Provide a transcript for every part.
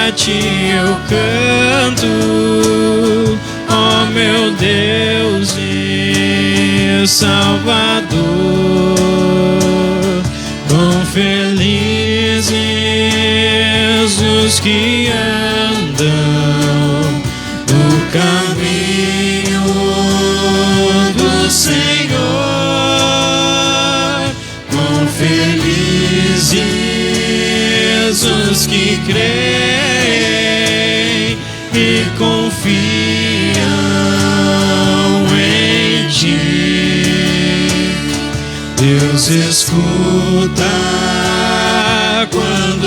a ti eu canto, ó meu Deus e Salvador. Quão felizes os que andam no caminho do Senhor. Quão felizes os que creem e confiam em ti. Deus escuta quando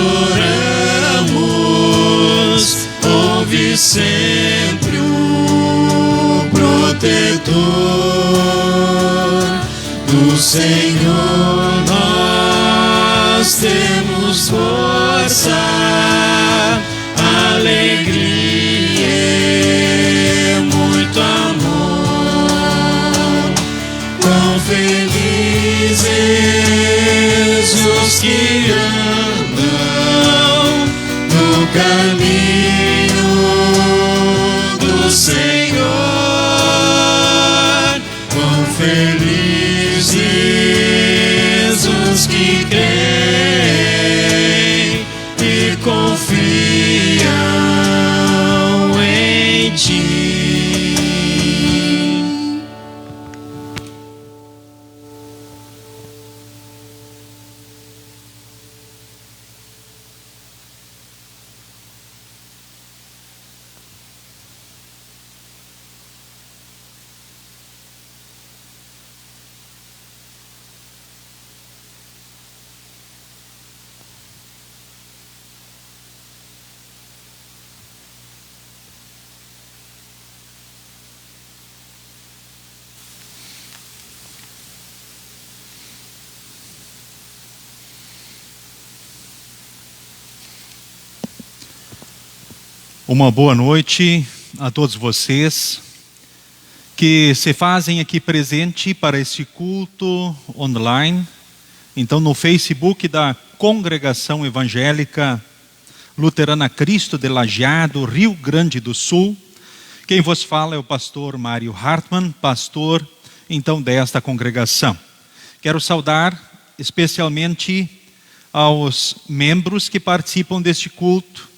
oramos, ouve sempre o protetor. Do Senhor nós temos força, alegria e muito amor. Quão felizes os que andam no caminho do Senhor. Quão felizes os que creem e confiam em ti. Uma boa noite a todos vocês que se fazem aqui presente para este culto online. Então, no Facebook da Congregação Evangélica Luterana Cristo de Lajeado, Rio Grande do Sul. Quem vos fala é o pastor Mário Hartmann, pastor então desta congregação. Quero saudar especialmente aos membros que participam deste culto.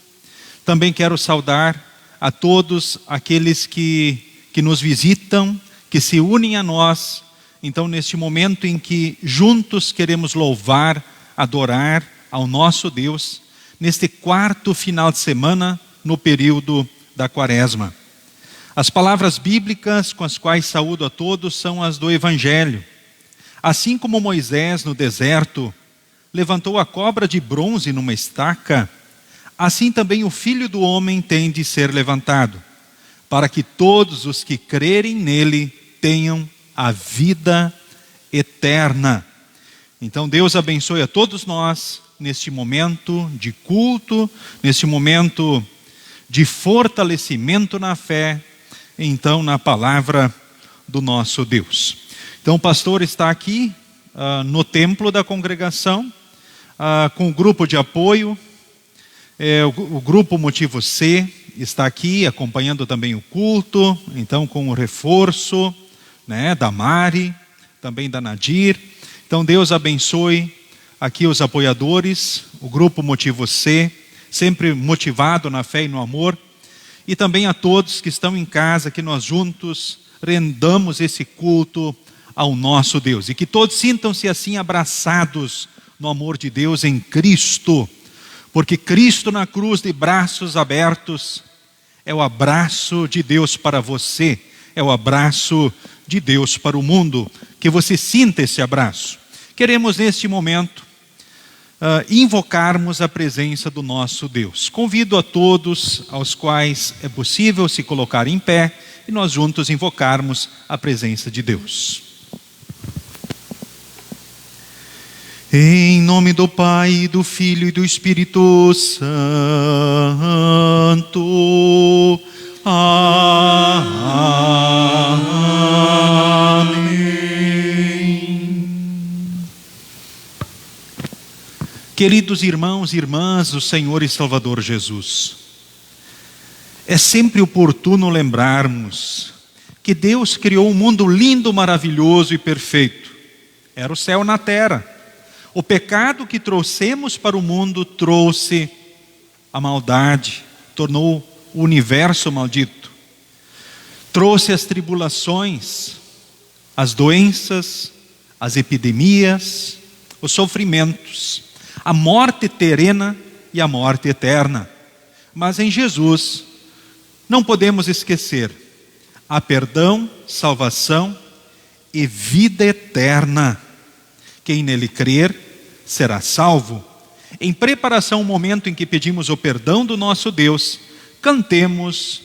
Também quero saudar a todos aqueles que nos visitam, que se unem a nós, então neste momento em que juntos queremos louvar, adorar ao nosso Deus, neste quarto final de semana, no período da Quaresma. As palavras bíblicas com as quais saúdo a todos são as do Evangelho. Assim como Moisés no deserto levantou a cobra de bronze numa estaca, assim também o Filho do Homem tem de ser levantado, para que todos os que crerem nele tenham a vida eterna. Então Deus abençoe a todos nós neste momento de culto, neste momento de fortalecimento na fé, então na palavra do nosso Deus. Então o pastor está aqui no templo da congregação, com o grupo de apoio. O grupo Motivo C está aqui acompanhando também o culto, então com o reforço, né, da Mari, também da Nadir. Então Deus abençoe aqui os apoiadores, o grupo Motivo C, sempre motivado na fé e no amor, e também a todos que estão em casa, que nós juntos rendamos esse culto ao nosso Deus, e que todos sintam-se assim abraçados no amor de Deus em Cristo. Porque Cristo na cruz de braços abertos é o abraço de Deus para você, é o abraço de Deus para o mundo. Que você sinta esse abraço. Queremos neste momento invocarmos a presença do nosso Deus. Convido a todos aos quais é possível se colocar em pé e nós juntos invocarmos a presença de Deus. Em nome do Pai, do Filho e do Espírito Santo. Amém. Queridos irmãos e irmãs do Senhor e Salvador Jesus, É sempre oportuno lembrarmos que Deus criou um mundo lindo, maravilhoso e perfeito. Era o céu na terra. O pecado que trouxemos para o mundo trouxe a maldade, tornou o universo maldito. Trouxe as tribulações, as doenças, as epidemias, os sofrimentos, a morte terrena e a morte eterna. Mas em Jesus, não podemos esquecer, há perdão, salvação e vida eterna. Quem nele crer será salvo. Em preparação ao momento em que pedimos o perdão do nosso Deus, cantemos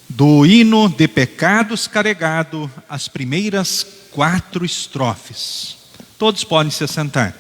do hino de pecados carregado as primeiras 4 estrofes. Todos podem se assentar.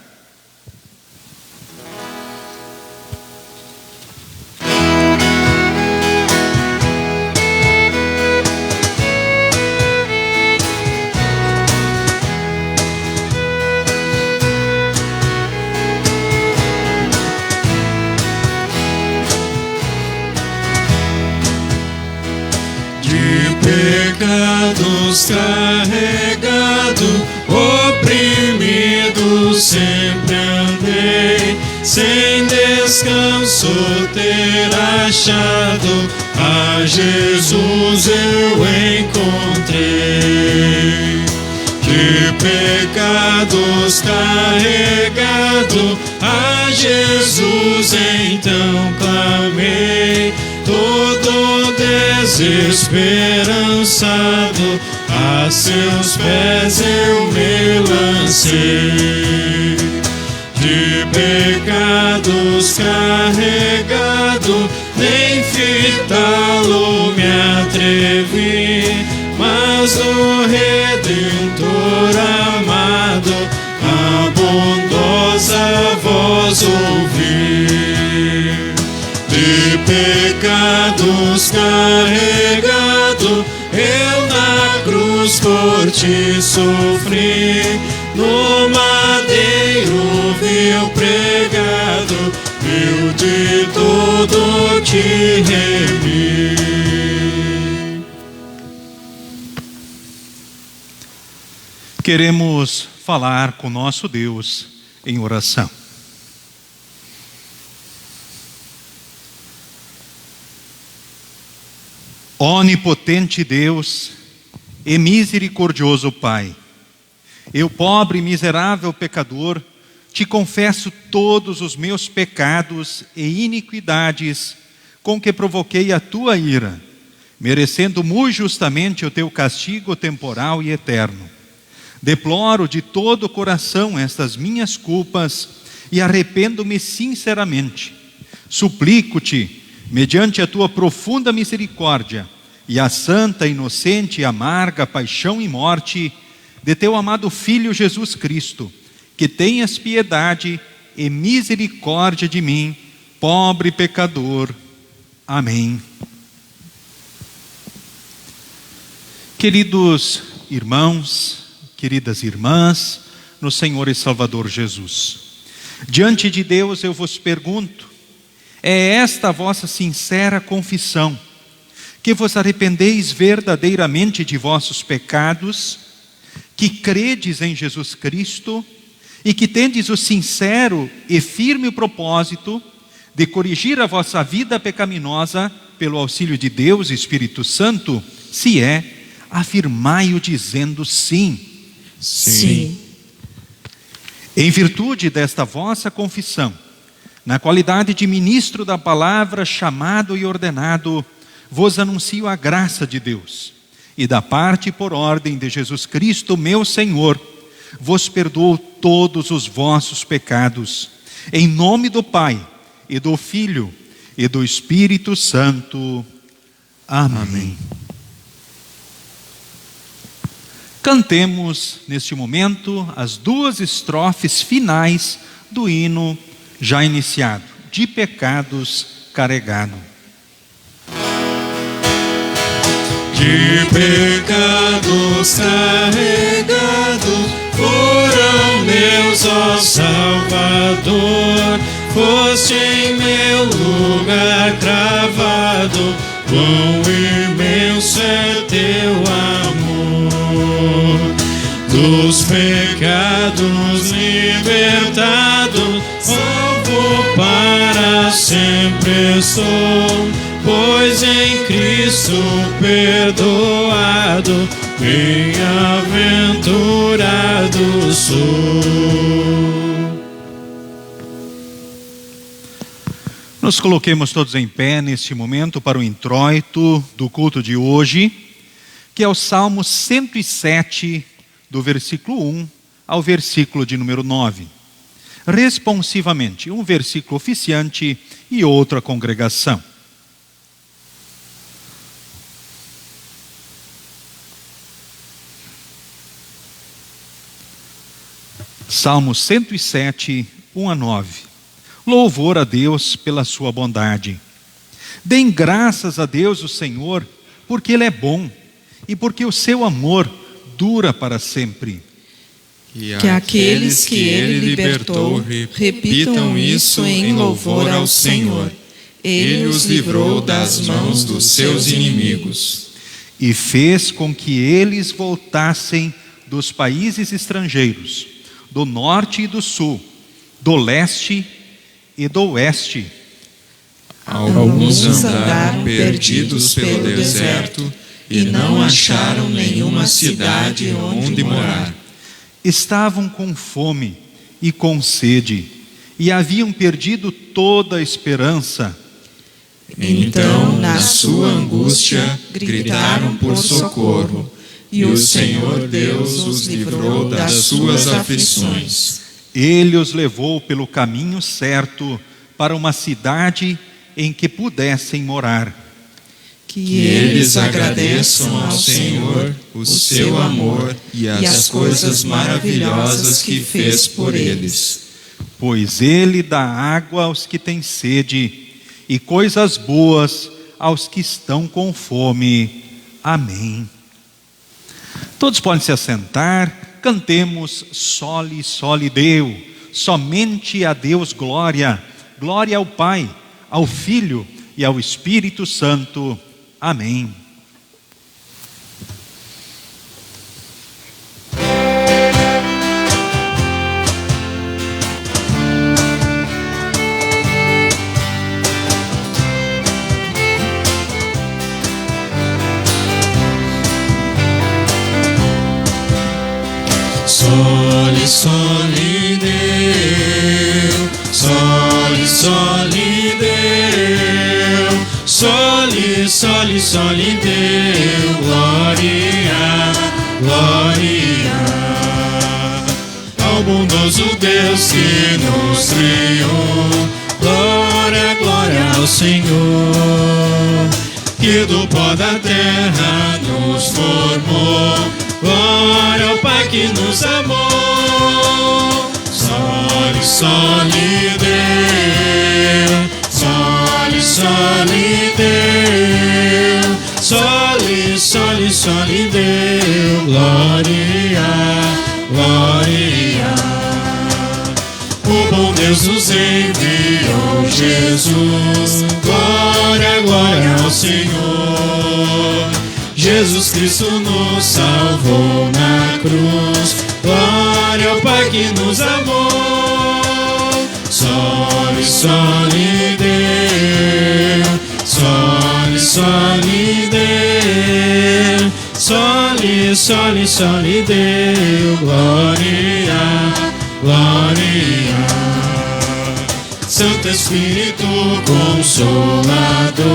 Pecados carregado, oprimido sempre andei, sem descanso ter achado, a Jesus eu encontrei. De pecados carregado, a Jesus então clamei, todo desesperançado, a seus pés eu me lancei. De pecados carregado, nem fitá-lo me atrevi, mas o Redentor amado, a bondosa voz ouvi. De pecados carregado, eu na cruz por ti sofri, no madeiro vil pregado, eu de todo te remi. Queremos falar com nosso Deus em oração. Onipotente Deus e misericordioso Pai, eu, pobre e miserável pecador, te confesso todos os meus pecados e iniquidades com que provoquei a tua ira, merecendo muito justamente o teu castigo temporal e eterno. Deploro de todo o coração estas minhas culpas e arrependo-me sinceramente. Suplico-te, mediante a tua profunda misericórdia e a santa, inocente e amarga paixão e morte de teu amado Filho Jesus Cristo, que tenhas piedade e misericórdia de mim, pobre pecador. Amém. Queridos irmãos, queridas irmãs, no Senhor e Salvador Jesus, diante de Deus eu vos pergunto, é esta a vossa sincera confissão, que vos arrependeis verdadeiramente de vossos pecados, que credes em Jesus Cristo e que tendes o sincero e firme propósito de corrigir a vossa vida pecaminosa pelo auxílio de Deus e Espírito Santo? Se é, afirmai-o dizendo sim. Sim. Em virtude desta vossa confissão, na qualidade de ministro da palavra, chamado e ordenado, vos anuncio a graça de Deus, e da parte e por ordem de Jesus Cristo, meu Senhor, vos perdoo todos os vossos pecados, em nome do Pai, e do Filho, e do Espírito Santo. Amém. Cantemos neste momento as 2 estrofes finais do hino já iniciado, de pecados carregado. De pecados carregado, foram meus, ó Salvador, foste em meu lugar cravado, quão imenso é teu amor. Dos pecados libertado, salvo para sempre sou, pois em Cristo perdoado, bem-aventurado sou. Nos coloquemos todos em pé neste momento para o introito do culto de hoje, que é o Salmo 107, do versículo 1 ao versículo de número 9. Responsivamente, um versículo oficiante e outro a congregação. Salmo 107, 1 a 9. Louvor a Deus pela sua bondade. Deem graças a Deus o Senhor, porque Ele é bom e porque o seu amor dura para sempre. Que aqueles que Ele libertou repitam isso em louvor ao Senhor. Ele os livrou das mãos dos seus inimigos. E fez com que eles voltassem dos países estrangeiros, do norte e do sul, do leste e do oeste. Alguns andaram perdidos pelo deserto e não acharam nenhuma cidade onde morar. Estavam com fome e com sede, e haviam perdido toda a esperança. Então, na sua angústia, gritaram por socorro, e o Senhor Deus os livrou das suas aflições. Ele os levou pelo caminho certo para uma cidade em que pudessem morar. Que eles agradeçam ao Senhor o seu amor e as coisas maravilhosas que fez por eles. Pois Ele dá água aos que têm sede e coisas boas aos que estão com fome. Amém. Todos podem se assentar, cantemos Soli, Soli Deo, somente a Deus glória, glória ao Pai, ao Filho e ao Espírito Santo. Amém. Soli, soli Deo, soli, soli Deo, soli, soli, soli Deo, glória, glória ao bondoso Deus que nos criou. Glória, glória ao Senhor, que do pó da terra nos formou. Glória ao Pai que nos amou. Soli, soli Deo, soli, soli Deo, soli, soli, soli Deo, glória, glória. O bom Deus nos enviou Jesus. Glória, glória ao Senhor. Jesus Cristo nos salvou na cruz. Glória ao Pai que nos amou. Soli, soli Deo, soli, soli Deo, soli, soli, soli Deo, glória, glória. Santo Espírito Consolador,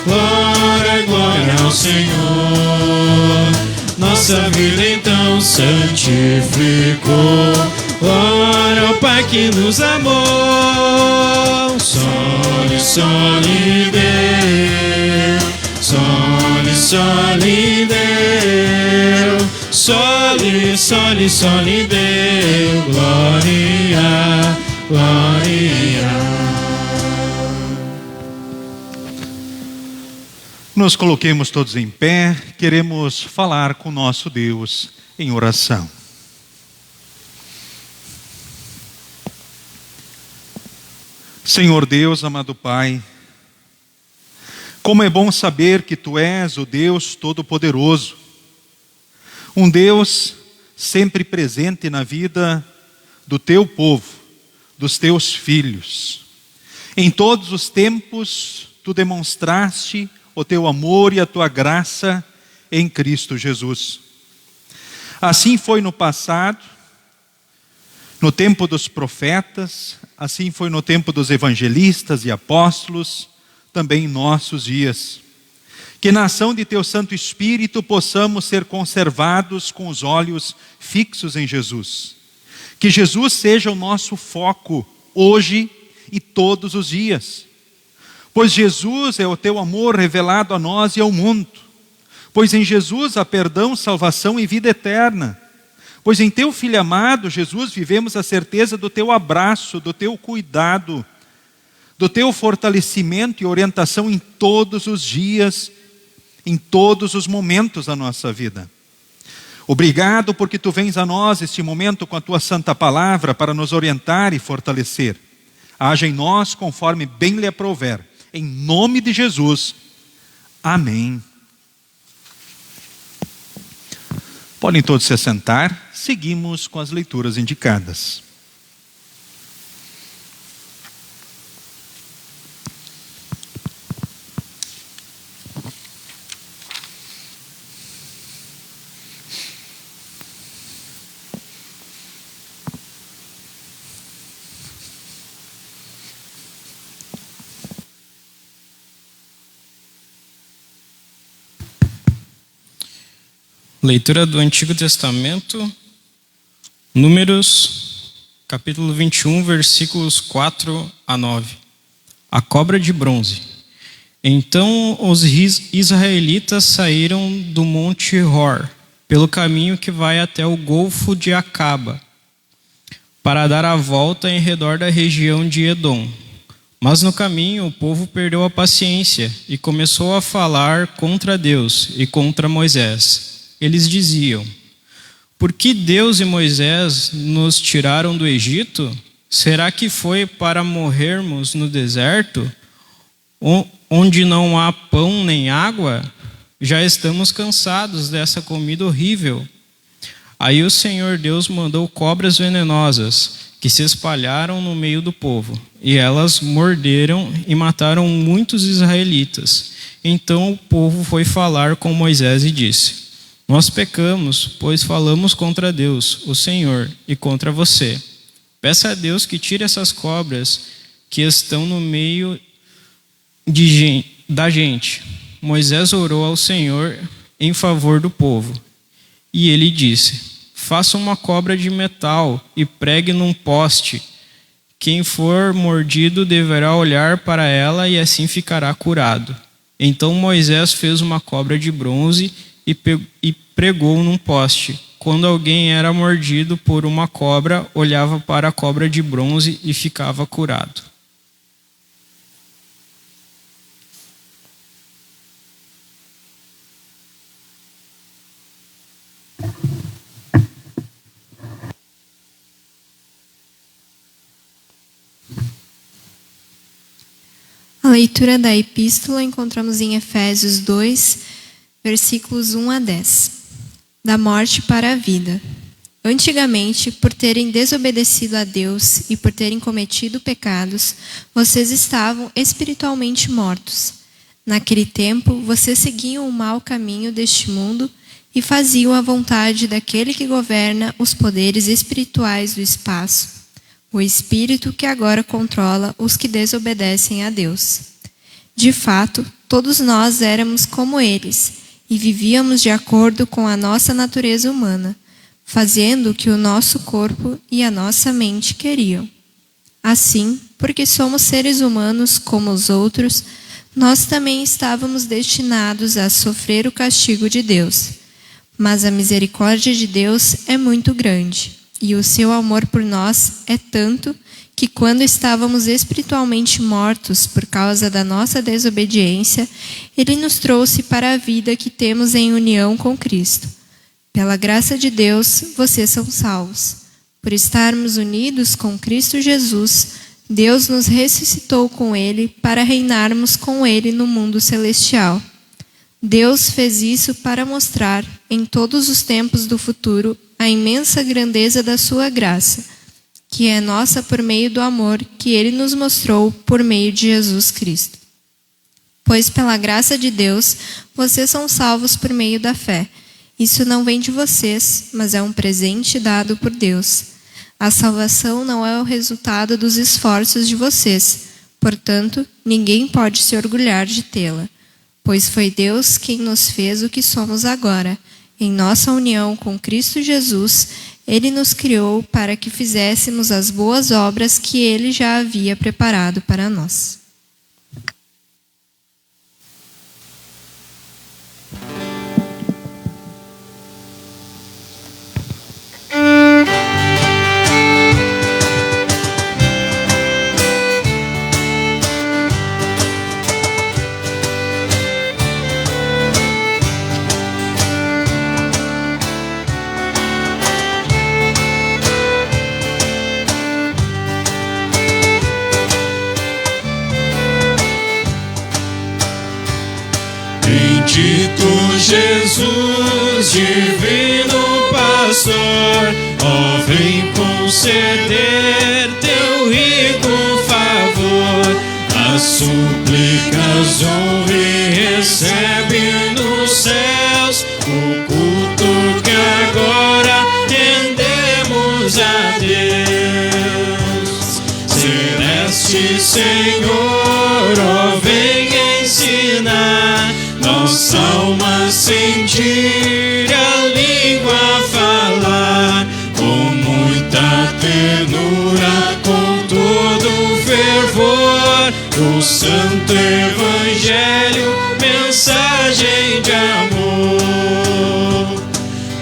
glória, glória ao Senhor. Nossa vida então santificou. Glória ao Pai que nos amou. Soli, soli Deo, soli, soli Deo, soli, soli, soli Deo, glória, glória. Nos coloquemos todos em pé, queremos falar com nosso Deus em oração. Senhor Deus, amado Pai, Como é bom saber que Tu és o Deus Todo-Poderoso, um Deus sempre presente na vida do Teu povo, dos Teus filhos. Em todos os tempos, Tu demonstraste o Teu amor e a Tua graça em Cristo Jesus. Assim foi no passado, no tempo dos profetas, assim foi no tempo dos evangelistas e apóstolos, também em nossos dias. Que na ação de Teu Santo Espírito possamos ser conservados com os olhos fixos em Jesus. Que Jesus seja o nosso foco hoje e todos os dias. Pois Jesus é o Teu amor revelado a nós e ao mundo. Pois em Jesus há perdão, salvação e vida eterna. Pois em Teu Filho amado, Jesus, vivemos a certeza do Teu abraço, do Teu cuidado, do Teu fortalecimento e orientação em todos os dias, em todos os momentos da nossa vida. Obrigado porque Tu vens a nós este momento com a Tua santa palavra para nos orientar e fortalecer. Haja em nós conforme bem lhe aprouver. Em nome de Jesus. Amém. Podem todos se assentar. Seguimos com as leituras indicadas. Leitura do Antigo Testamento, Números, capítulo 21, versículos 4 a 9. A cobra de bronze. Então os israelitas saíram do monte Hor, pelo caminho que vai até o golfo de Acaba, para dar a volta em redor da região de Edom. Mas no caminho o povo perdeu a paciência e começou a falar contra Deus e contra Moisés. Eles diziam: por que Deus e Moisés nos tiraram do Egito? Será que foi para morrermos no deserto, onde não há pão nem água? Já estamos cansados dessa comida horrível. Aí o Senhor Deus mandou cobras venenosas, que se espalharam no meio do povo, e elas morderam e mataram muitos israelitas. Então o povo foi falar com Moisés e disse: nós pecamos, pois falamos contra Deus, o Senhor, e contra você. Peça a Deus que tire essas cobras que estão no meio da gente. Moisés orou ao Senhor em favor do povo. E ele disse: faça uma cobra de metal e pregue num poste. Quem for mordido deverá olhar para ela e assim ficará curado. Então Moisés fez uma cobra de bronze e pregou num poste. Quando alguém era mordido por uma cobra, olhava para a cobra de bronze e ficava curado. A leitura da epístola encontramos em Efésios 2, versículos 1 a 10. Da morte para a vida. Antigamente, por terem desobedecido a Deus e por terem cometido pecados, vocês estavam espiritualmente mortos. Naquele tempo, vocês seguiam o mau caminho deste mundo e faziam a vontade daquele que governa os poderes espirituais do espaço, o Espírito que agora controla os que desobedecem a Deus. De fato, todos nós éramos como eles, e vivíamos de acordo com a nossa natureza humana, fazendo o que o nosso corpo e a nossa mente queriam. Assim, porque somos seres humanos como os outros, nós também estávamos destinados a sofrer o castigo de Deus. Mas a misericórdia de Deus é muito grande, e o seu amor por nós é tanto que quando estávamos espiritualmente mortos por causa da nossa desobediência, Ele nos trouxe para a vida que temos em união com Cristo. Pela graça de Deus, vocês são salvos. Por estarmos unidos com Cristo Jesus, Deus nos ressuscitou com Ele para reinarmos com Ele no mundo celestial. Deus fez isso para mostrar, em todos os tempos do futuro, a imensa grandeza da sua graça, que é nossa por meio do amor que Ele nos mostrou por meio de Jesus Cristo. Pois pela graça de Deus, vocês são salvos por meio da fé. Isso não vem de vocês, mas é um presente dado por Deus. A salvação não é o resultado dos esforços de vocês, portanto, ninguém pode se orgulhar de tê-la. Pois foi Deus quem nos fez o que somos agora. Em nossa união com Cristo Jesus, Ele nos criou para que fizéssemos as boas obras que Ele já havia preparado para nós. Bendito Jesus, divino pastor, ó, vem conceder teu rico favor. As súplicas ouve e recebe nos céus o culto que agora rendemos a Deus. Celeste Senhor, ó, vem ensinar nossa alma sentir, a língua falar, com muita ternura, com todo fervor, o Santo Evangelho, mensagem de amor.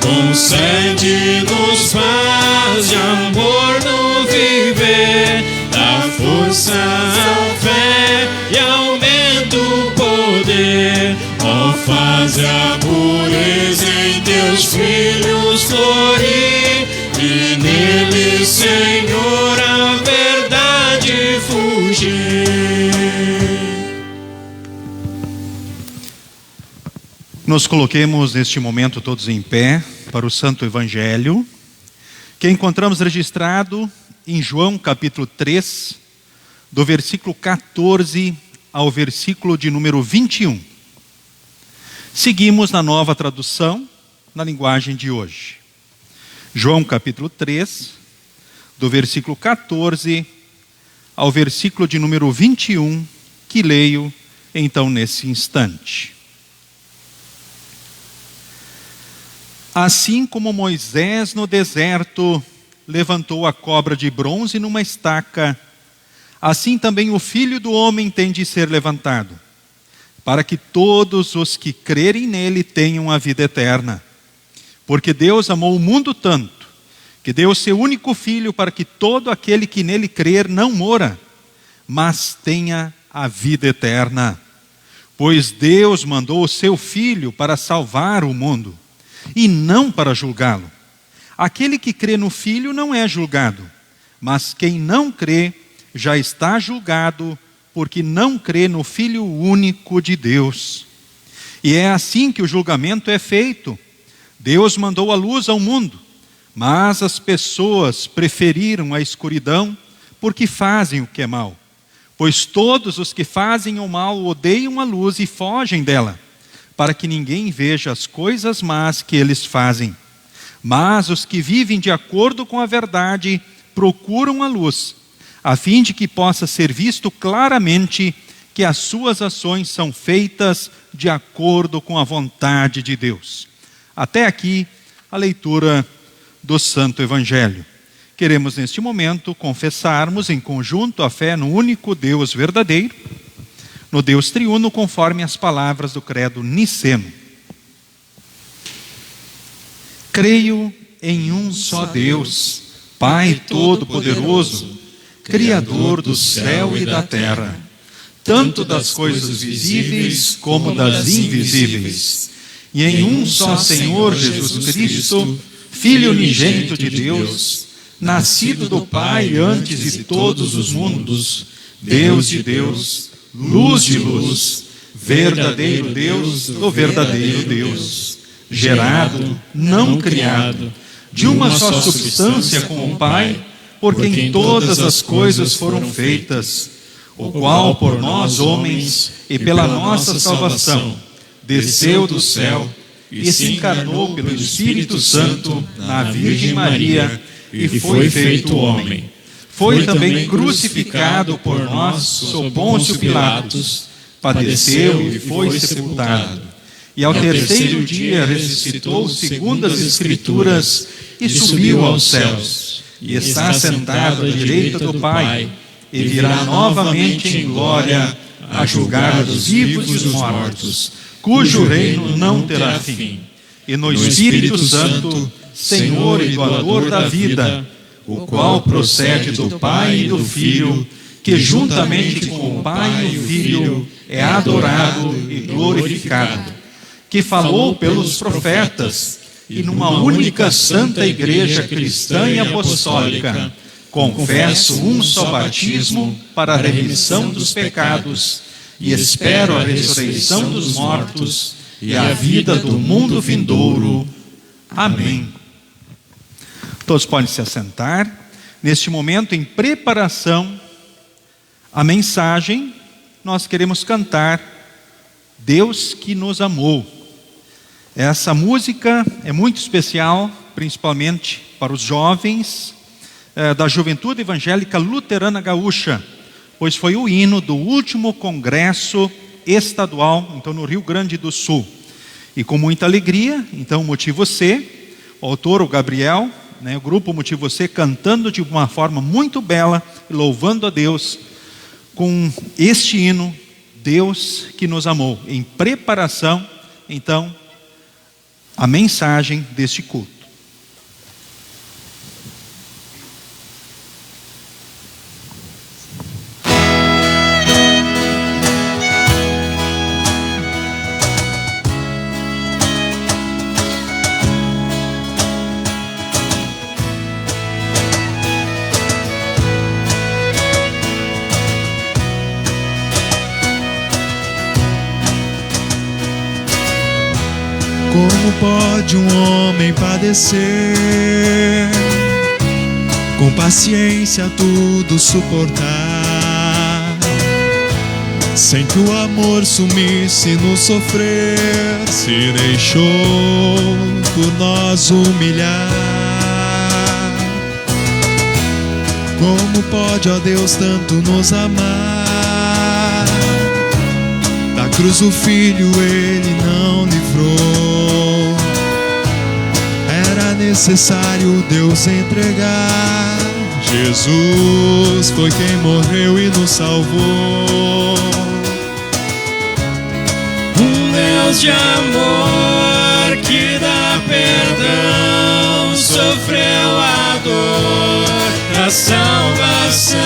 Concede-nos paz de amor no viver, dá força à fé e aumenta o poder. Ó, faz a pureza em teus filhos florir, e nele, Senhor, a verdade fugir. Nos coloquemos neste momento todos em pé para o Santo Evangelho, que encontramos registrado em João capítulo 3, do versículo 14 ao versículo de número 21. Seguimos na Nova Tradução, na linguagem de hoje. João capítulo 3, do versículo 14 ao versículo de número 21, que leio então nesse instante. Assim como Moisés no deserto levantou a cobra de bronze numa estaca, assim também o Filho do Homem tem de ser levantado, para que todos os que crerem nele tenham a vida eterna. Porque Deus amou o mundo tanto, que deu o seu único Filho para que todo aquele que nele crer não morra, mas tenha a vida eterna. Pois Deus mandou o seu Filho para salvar o mundo, e não para julgá-lo. Aquele que crê no Filho não é julgado, mas quem não crê já está julgado, porque não crê no Filho único de Deus. E é assim que o julgamento é feito. Deus mandou a luz ao mundo, mas as pessoas preferiram a escuridão porque fazem o que é mal. Pois todos os que fazem o mal odeiam a luz e fogem dela, para que ninguém veja as coisas más que eles fazem. Mas os que vivem de acordo com a verdade procuram a luz, a fim de que possa ser visto claramente que as suas ações são feitas de acordo com a vontade de Deus. Até aqui a leitura do Santo Evangelho. Queremos neste momento confessarmos em conjunto a fé no único Deus verdadeiro, no Deus triuno, conforme as palavras do credo niceno. Creio em um só Deus, Pai Todo-Poderoso, Criador do céu e da terra, tanto das coisas visíveis como das invisíveis, e em um só Senhor Jesus Cristo, Filho unigênito de Deus, nascido do Pai antes de todos os mundos, Deus de Deus, luz de luz, verdadeiro Deus do verdadeiro Deus, gerado, não criado, de uma só substância com o Pai, por quem todas as coisas foram feitas, o qual por nós homens e pela nossa salvação desceu do céu e se encarnou pelo Espírito Santo na Virgem Maria e foi feito homem. Foi também crucificado por nós sob Pôncio Pilatos, padeceu e foi sepultado. E ao terceiro dia ressuscitou segundo as Escrituras e subiu aos céus. E está sentado à direita do Pai, e virá novamente em glória a julgar os vivos e os mortos, cujo reino não terá fim. E no Espírito Santo, Senhor e doador da vida, o qual procede do Pai e do Filho, que juntamente com o Pai e o Filho é adorado e glorificado, que falou pelos profetas, e numa única santa igreja cristã e apostólica, confesso um só batismo para a remissão dos pecados, e espero a ressurreição dos mortos e a vida do mundo vindouro. Amém. Todos podem se assentar. Neste momento, em preparação à mensagem, nós queremos cantar Deus que nos amou. Essa música é muito especial, principalmente para os jovens da Juventude Evangélica Luterana Gaúcha, pois foi o hino do último congresso estadual, então no Rio Grande do Sul. E com muita alegria, então, Motivo C, o autor, o Gabriel, o grupo Motivo C, cantando de uma forma muito bela, louvando a Deus, com este hino, Deus que nos amou, em preparação, então, a mensagem deste culto. Como pode um homem padecer, com paciência tudo suportar, sem que o amor sumisse no sofrer, se deixou por nós humilhar? Como pode, ó Deus, tanto nos amar? Da cruz o Filho ele não livrou. Era necessário Deus entregar. Jesus foi quem morreu e nos salvou. Um Deus de amor que dá perdão, sofreu a dor da salvação.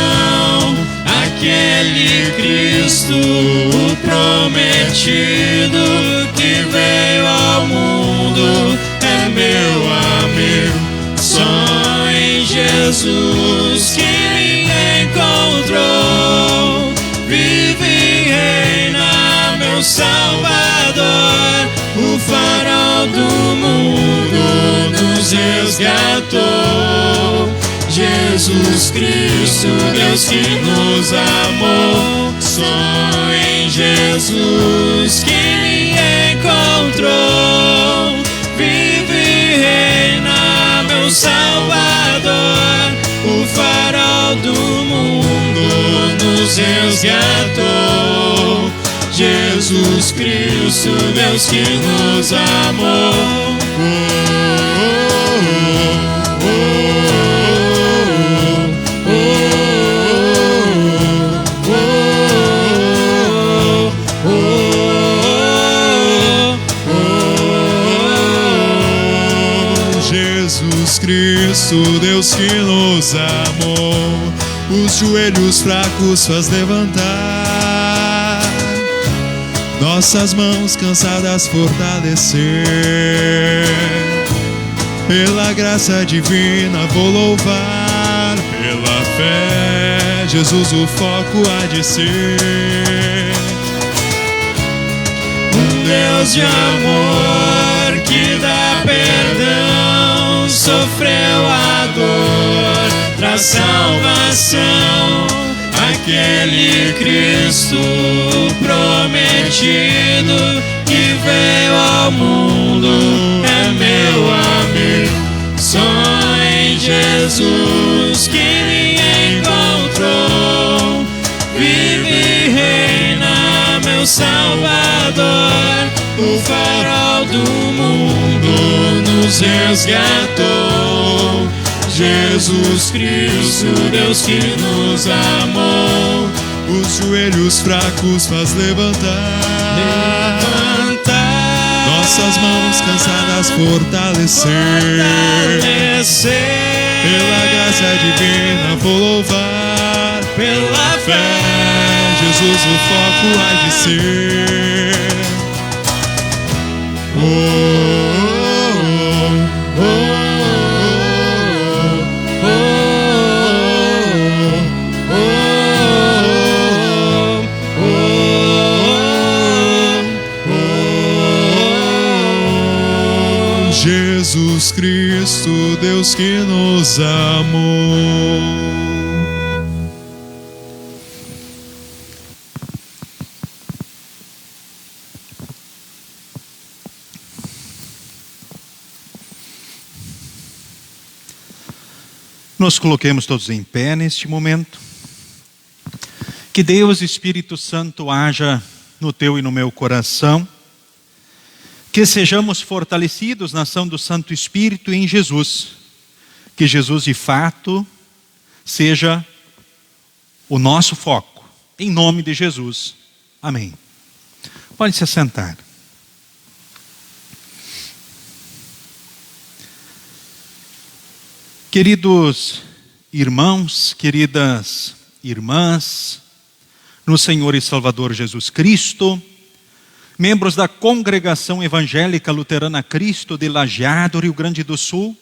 Aquele Cristo, o prometido, que veio ao mundo, é meu amigo. Só em Jesus que me encontrou, vive e reina, meu Salvador. O farol do mundo nos resgatou. Jesus Cristo, Deus que nos amou. Só em Jesus que me encontrou, vive e reina, meu Salvador. O farol do mundo nos resgatou. Jesus Cristo, Deus que nos amou. Jesus Cristo, Deus que nos amou, os joelhos fracos faz levantar, nossas mãos cansadas fortalecer. Pela graça divina vou louvar, pela fé, Jesus o foco há de ser. Um Deus de amor que dá perdão, sofreu a dor, traz salvação. Aquele Cristo prometido que veio ao mundo é meu amigo. Só em Jesus que me encontrou, vive e reina meu Salvador. O farol do mundo nos resgatou. Jesus Cristo, Deus que nos amou, os joelhos fracos faz levantar, nossas mãos cansadas fortalecer. Pela graça divina vou louvar, pela fé, Jesus o foco há de ser. Jesus Cristo, Deus que nos amou. Nos coloquemos todos em pé neste momento. Que Deus, Espírito Santo, haja no teu e no meu coração. Que sejamos fortalecidos na ação do Santo Espírito em Jesus. Que Jesus, de fato, seja o nosso foco. Em nome de Jesus. Amém. Pode se assentar. Queridos irmãos, queridas irmãs, no Senhor e Salvador Jesus Cristo, membros da Congregação Evangélica Luterana Cristo de Lajeado, Rio Grande do Sul,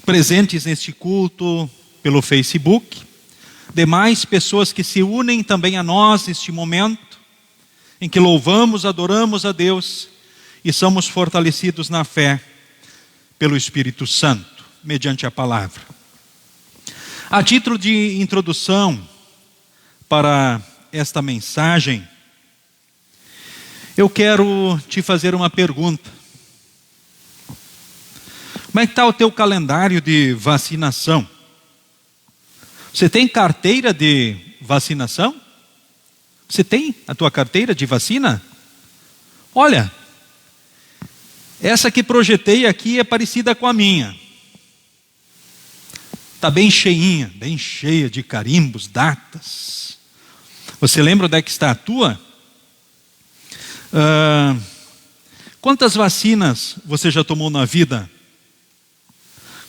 presentes neste culto pelo Facebook, demais pessoas que se unem também a nós neste momento, em que louvamos, adoramos a Deus e somos fortalecidos na fé pelo Espírito Santo, mediante a palavra. A título de introdução para esta mensagem, eu quero te fazer uma pergunta. Como é que está o teu calendário de vacinação? Você tem carteira de vacinação? Você tem a tua carteira de vacina? Olha, essa que projetei aqui é parecida com a minha. Está bem cheinha, bem cheia de carimbos, datas. Você lembra onde é que está a tua? Quantas vacinas você já tomou na vida?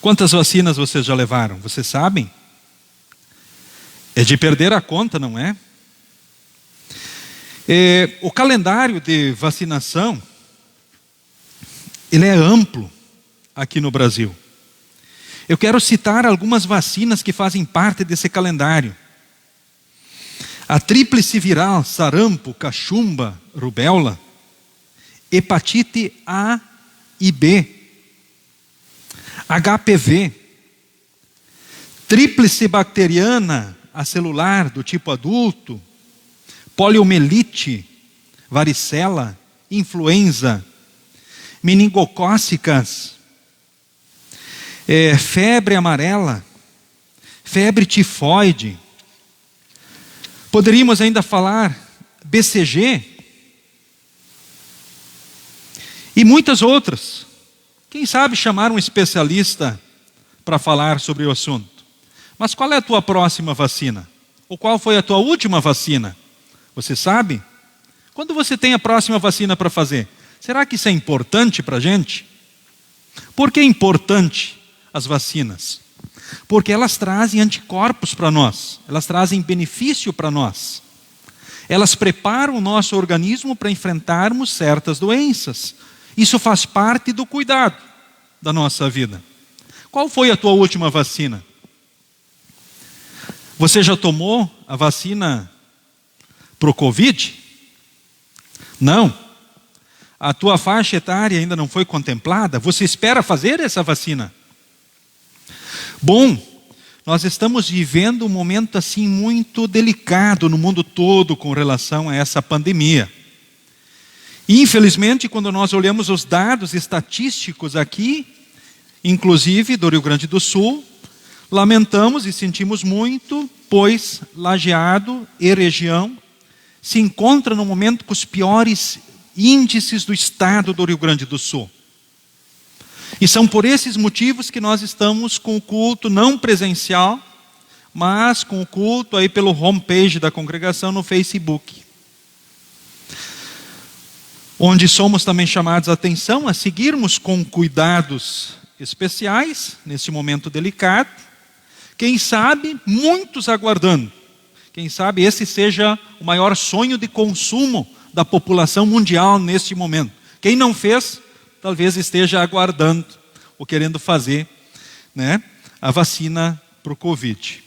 Quantas vacinas vocês já levaram? Vocês sabem? É de perder a conta, não é? O calendário de vacinação, ele é amplo aqui no Brasil. Eu quero citar algumas vacinas que fazem parte desse calendário. A tríplice viral, sarampo, cachumba, rubéola, hepatite A e B, HPV, tríplice bacteriana acelular do tipo adulto, poliomielite, varicela, influenza, meningocócicas, febre amarela, febre tifoide. Poderíamos ainda falar BCG e muitas outras. Quem sabe chamar um especialista para falar sobre o assunto. Mas qual é a tua próxima vacina? Ou qual foi a tua última vacina? Você sabe? Quando você tem a próxima vacina para fazer? Será que isso é importante para a gente? Por que é importante as vacinas? Porque elas trazem anticorpos para nós, elas trazem benefício para nós. Elas preparam o nosso organismo para enfrentarmos certas doenças. Isso faz parte do cuidado. da nossa vida. Qual foi a tua última vacina? Você já tomou a vacina para o Covid? Não. A tua faixa etária ainda não foi contemplada? Você espera fazer essa vacina? Bom, nós estamos vivendo um momento assim muito delicado no mundo todo com relação a essa pandemia. E, infelizmente, quando nós olhamos os dados estatísticos aqui, inclusive do Rio Grande do Sul, lamentamos e sentimos muito, pois Lajeado e região se encontram no momento com os piores índices do estado do Rio Grande do Sul. E são por esses motivos que nós estamos com o culto não presencial, mas com o culto aí pelo homepage da congregação no Facebook, onde somos também chamados a atenção a seguirmos com cuidados especiais nesse momento delicado. Quem sabe, muitos aguardando. Quem sabe esse seja o maior sonho de consumo da população mundial neste momento. Quem não fez, talvez esteja aguardando ou querendo fazer, né, a vacina para o Covid.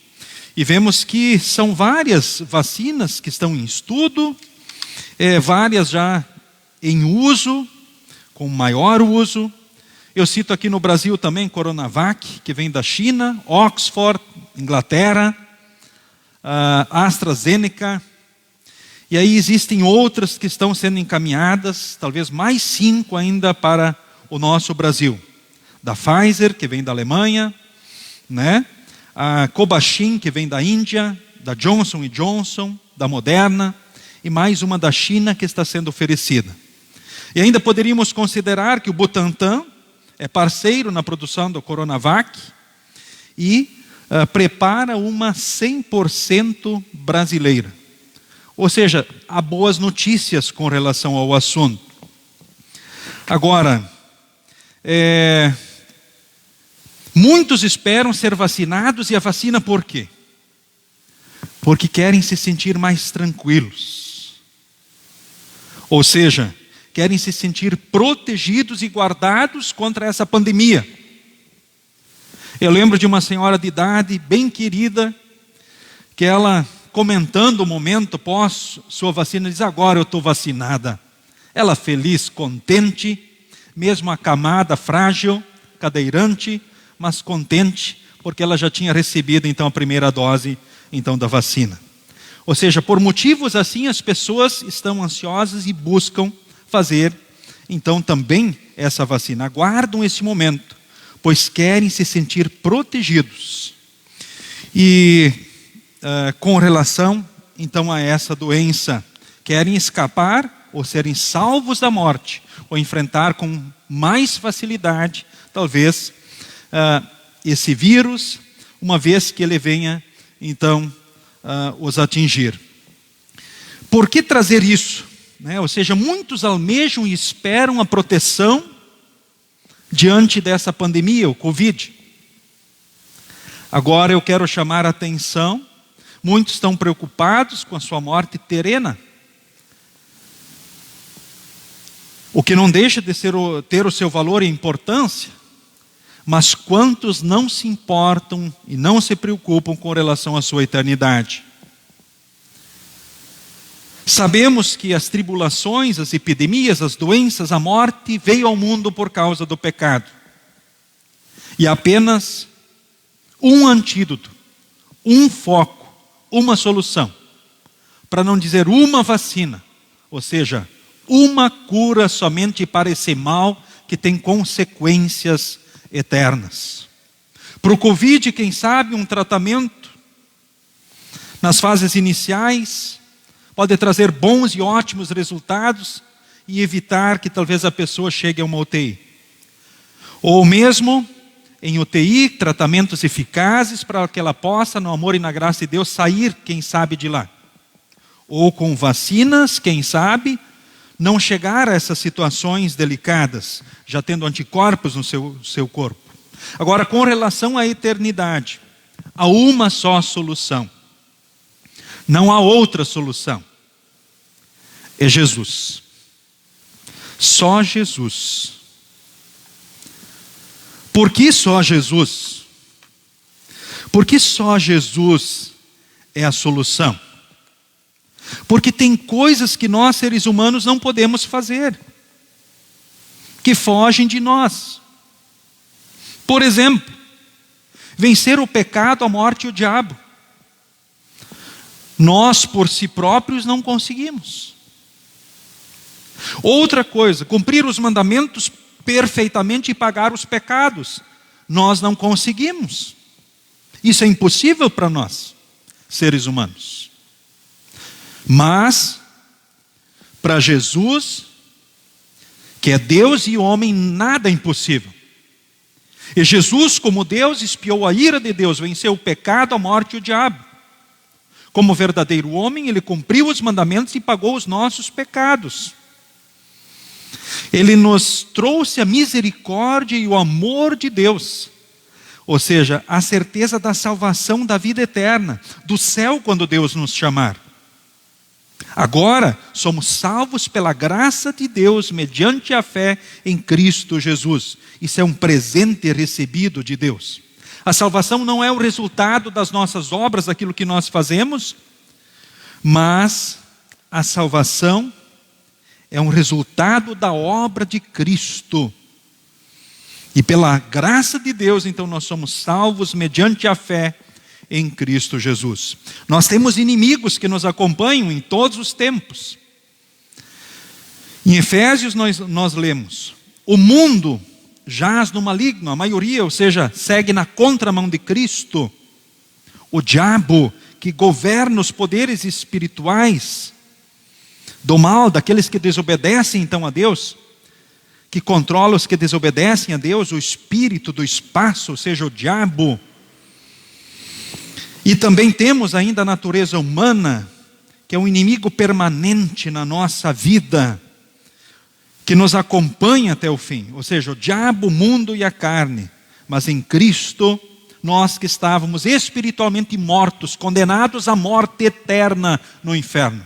E vemos que são várias vacinas que estão em estudo, várias já em uso, com maior uso. Eu cito aqui no Brasil também Coronavac, que vem da China, Oxford, Inglaterra, AstraZeneca. E aí existem outras que estão sendo encaminhadas, talvez mais 5 ainda para o nosso Brasil. Da Pfizer, que vem da Alemanha, né? A Covaxin, que vem da Índia, da Johnson & Johnson, da Moderna, e mais uma da China que está sendo oferecida. E ainda poderíamos considerar que o Butantan é parceiro na produção do Coronavac e prepara uma 100% brasileira. Ou seja, há boas notícias com relação ao assunto. Agora, muitos esperam ser vacinados, e a vacina por quê? Porque querem se sentir mais tranquilos. Ou seja, querem se sentir protegidos e guardados contra essa pandemia. Eu lembro de uma senhora de idade bem querida, que ela, comentando o momento pós sua vacina, diz: agora eu estou vacinada. Ela feliz, contente, mesmo acamada, frágil, cadeirante, mas contente, porque ela já tinha recebido então a primeira dose então da vacina. Ou seja, por motivos assim, as pessoas estão ansiosas e buscam fazer então também essa vacina. Aguardam esse momento, pois querem se sentir protegidos. E com relação então a essa doença, querem escapar ou serem salvos da morte, ou enfrentar com mais facilidade, talvez, esse vírus, uma vez que ele venha então os atingir. Por que trazer isso? Ou seja, muitos almejam e esperam a proteção diante dessa pandemia, o Covid. Agora eu quero chamar a atenção, muitos estão preocupados com a sua morte terrena, o que não deixa de ter o seu valor e importância, mas quantos não se importam e não se preocupam com relação à sua eternidade? Sabemos que as tribulações, as epidemias, as doenças, a morte veio ao mundo por causa do pecado. E apenas um antídoto, um foco, uma solução, para não dizer uma vacina, ou seja, uma cura somente para esse mal que tem consequências eternas. Para o Covid, quem sabe, um tratamento nas fases iniciais pode trazer bons e ótimos resultados e evitar que talvez a pessoa chegue a uma UTI. Ou mesmo em UTI, tratamentos eficazes para que ela possa, no amor e na graça de Deus, sair, quem sabe, de lá. Ou com vacinas, quem sabe, não chegar a essas situações delicadas, já tendo anticorpos no seu corpo. Agora, com relação à eternidade, há uma só solução. Não há outra solução. É Jesus. Só Jesus. Por que só Jesus? Por que só Jesus é a solução? Porque tem coisas que nós, seres humanos, não podemos fazer, que fogem de nós. Por exemplo, vencer o pecado, a morte e o diabo. Nós, por si próprios, não conseguimos. Outra coisa, cumprir os mandamentos perfeitamente e pagar os pecados. Nós não conseguimos. Isso é impossível para nós, seres humanos. Mas, para Jesus, que é Deus e homem, nada é impossível. E Jesus, como Deus, expiou a ira de Deus, venceu o pecado, a morte e o diabo. Como verdadeiro homem, ele cumpriu os mandamentos e pagou os nossos pecados. Ele nos trouxe a misericórdia e o amor de Deus. Ou seja, a certeza da salvação, da vida eterna, do céu quando Deus nos chamar. Agora somos salvos pela graça de Deus mediante a fé em Cristo Jesus. Isso é um presente recebido de Deus. A salvação não é o resultado das nossas obras, daquilo que nós fazemos, mas a salvação é um resultado da obra de Cristo. E pela graça de Deus, então, nós somos salvos mediante a fé em Cristo Jesus. Nós temos inimigos que nos acompanham em todos os tempos. Em Efésios nós lemos: o mundo jaz no maligno, a maioria, ou seja, segue na contramão de Cristo. O diabo, que governa os poderes espirituais do mal, daqueles que desobedecem então a Deus, que controla os que desobedecem a Deus, o espírito do espaço, ou seja, o diabo. E também temos ainda a natureza humana, que é um inimigo permanente na nossa vida, que nos acompanha até o fim, ou seja, o diabo, o mundo e a carne. Mas em Cristo, nós que estávamos espiritualmente mortos, condenados à morte eterna no inferno.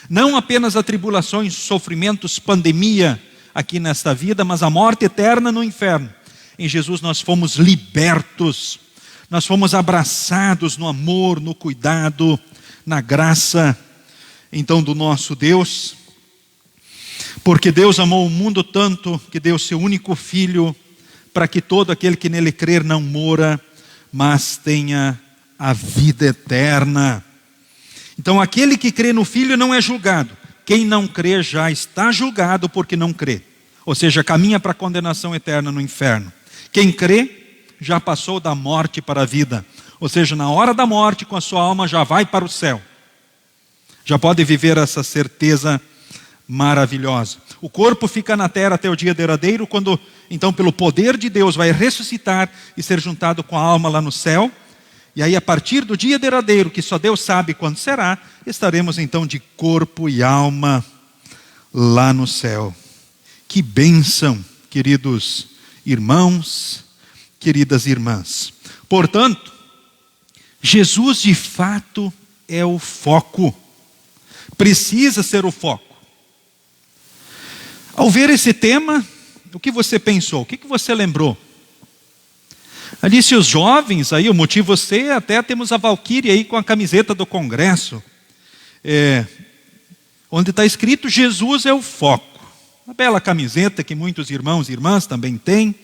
Não apenas a tribulações, sofrimentos, pandemia aqui nesta vida, mas a morte eterna no inferno. Em Jesus nós fomos libertos, nós fomos abraçados no amor, no cuidado, na graça, então, do nosso Deus. Porque Deus amou o mundo tanto que deu seu único Filho, para que todo aquele que nele crer não morra, mas tenha a vida eterna. Então aquele que crê no Filho não é julgado. Quem não crê já está julgado porque não crê. Ou seja, caminha para a condenação eterna no inferno. Quem crê já passou da morte para a vida. Ou seja, na hora da morte, com a sua alma já vai para o céu. Já pode viver essa certeza maravilhosa. O corpo fica na terra até o dia derradeiro, quando então pelo poder de Deus vai ressuscitar e ser juntado com a alma lá no céu. E aí a partir do dia derradeiro, que só Deus sabe quando será, estaremos então de corpo e alma lá no céu. Que bênção, queridos irmãos, queridas irmãs. Portanto, Jesus de fato é o foco. Precisa ser o foco. Ao ver esse tema, o que você pensou? O que você lembrou? Ali, se os jovens, aí o motivo C, até temos a Valquíria aí com a camiseta do Congresso, onde está escrito Jesus é o foco. Uma bela camiseta que muitos irmãos e irmãs também têm,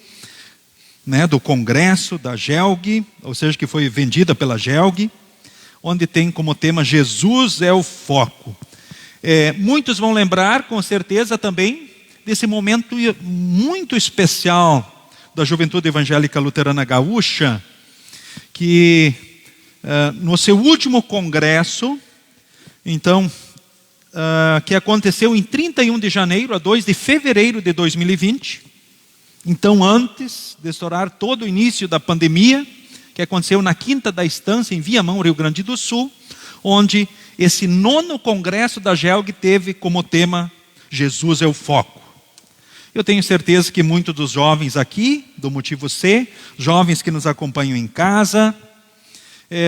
né, do Congresso, da GELG, ou seja, que foi vendida pela GELG, onde tem como tema Jesus é o foco. Muitos vão lembrar, com certeza, também desse momento muito especial da Juventude Evangélica Luterana Gaúcha, que no seu último congresso, então, que aconteceu em 31 de janeiro a 2 de fevereiro de 2020, então antes de estourar todo o início da pandemia, que aconteceu na Quinta da Estância, em Viamão, Rio Grande do Sul, onde esse 9º congresso da GELG teve como tema Jesus é o foco. Eu tenho certeza que muitos dos jovens aqui, do motivo C, jovens que nos acompanham em casa,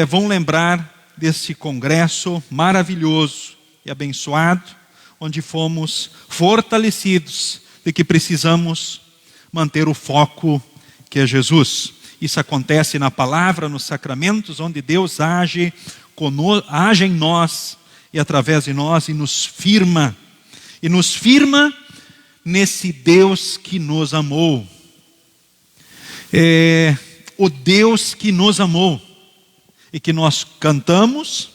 vão lembrar desse congresso maravilhoso e abençoado, onde fomos fortalecidos de que precisamos manter o foco que é Jesus. Isso acontece na palavra, nos sacramentos, onde Deus age em nós e através de nós e nos firma. E nos firma nesse Deus que nos amou. O Deus que nos amou. E que nós cantamos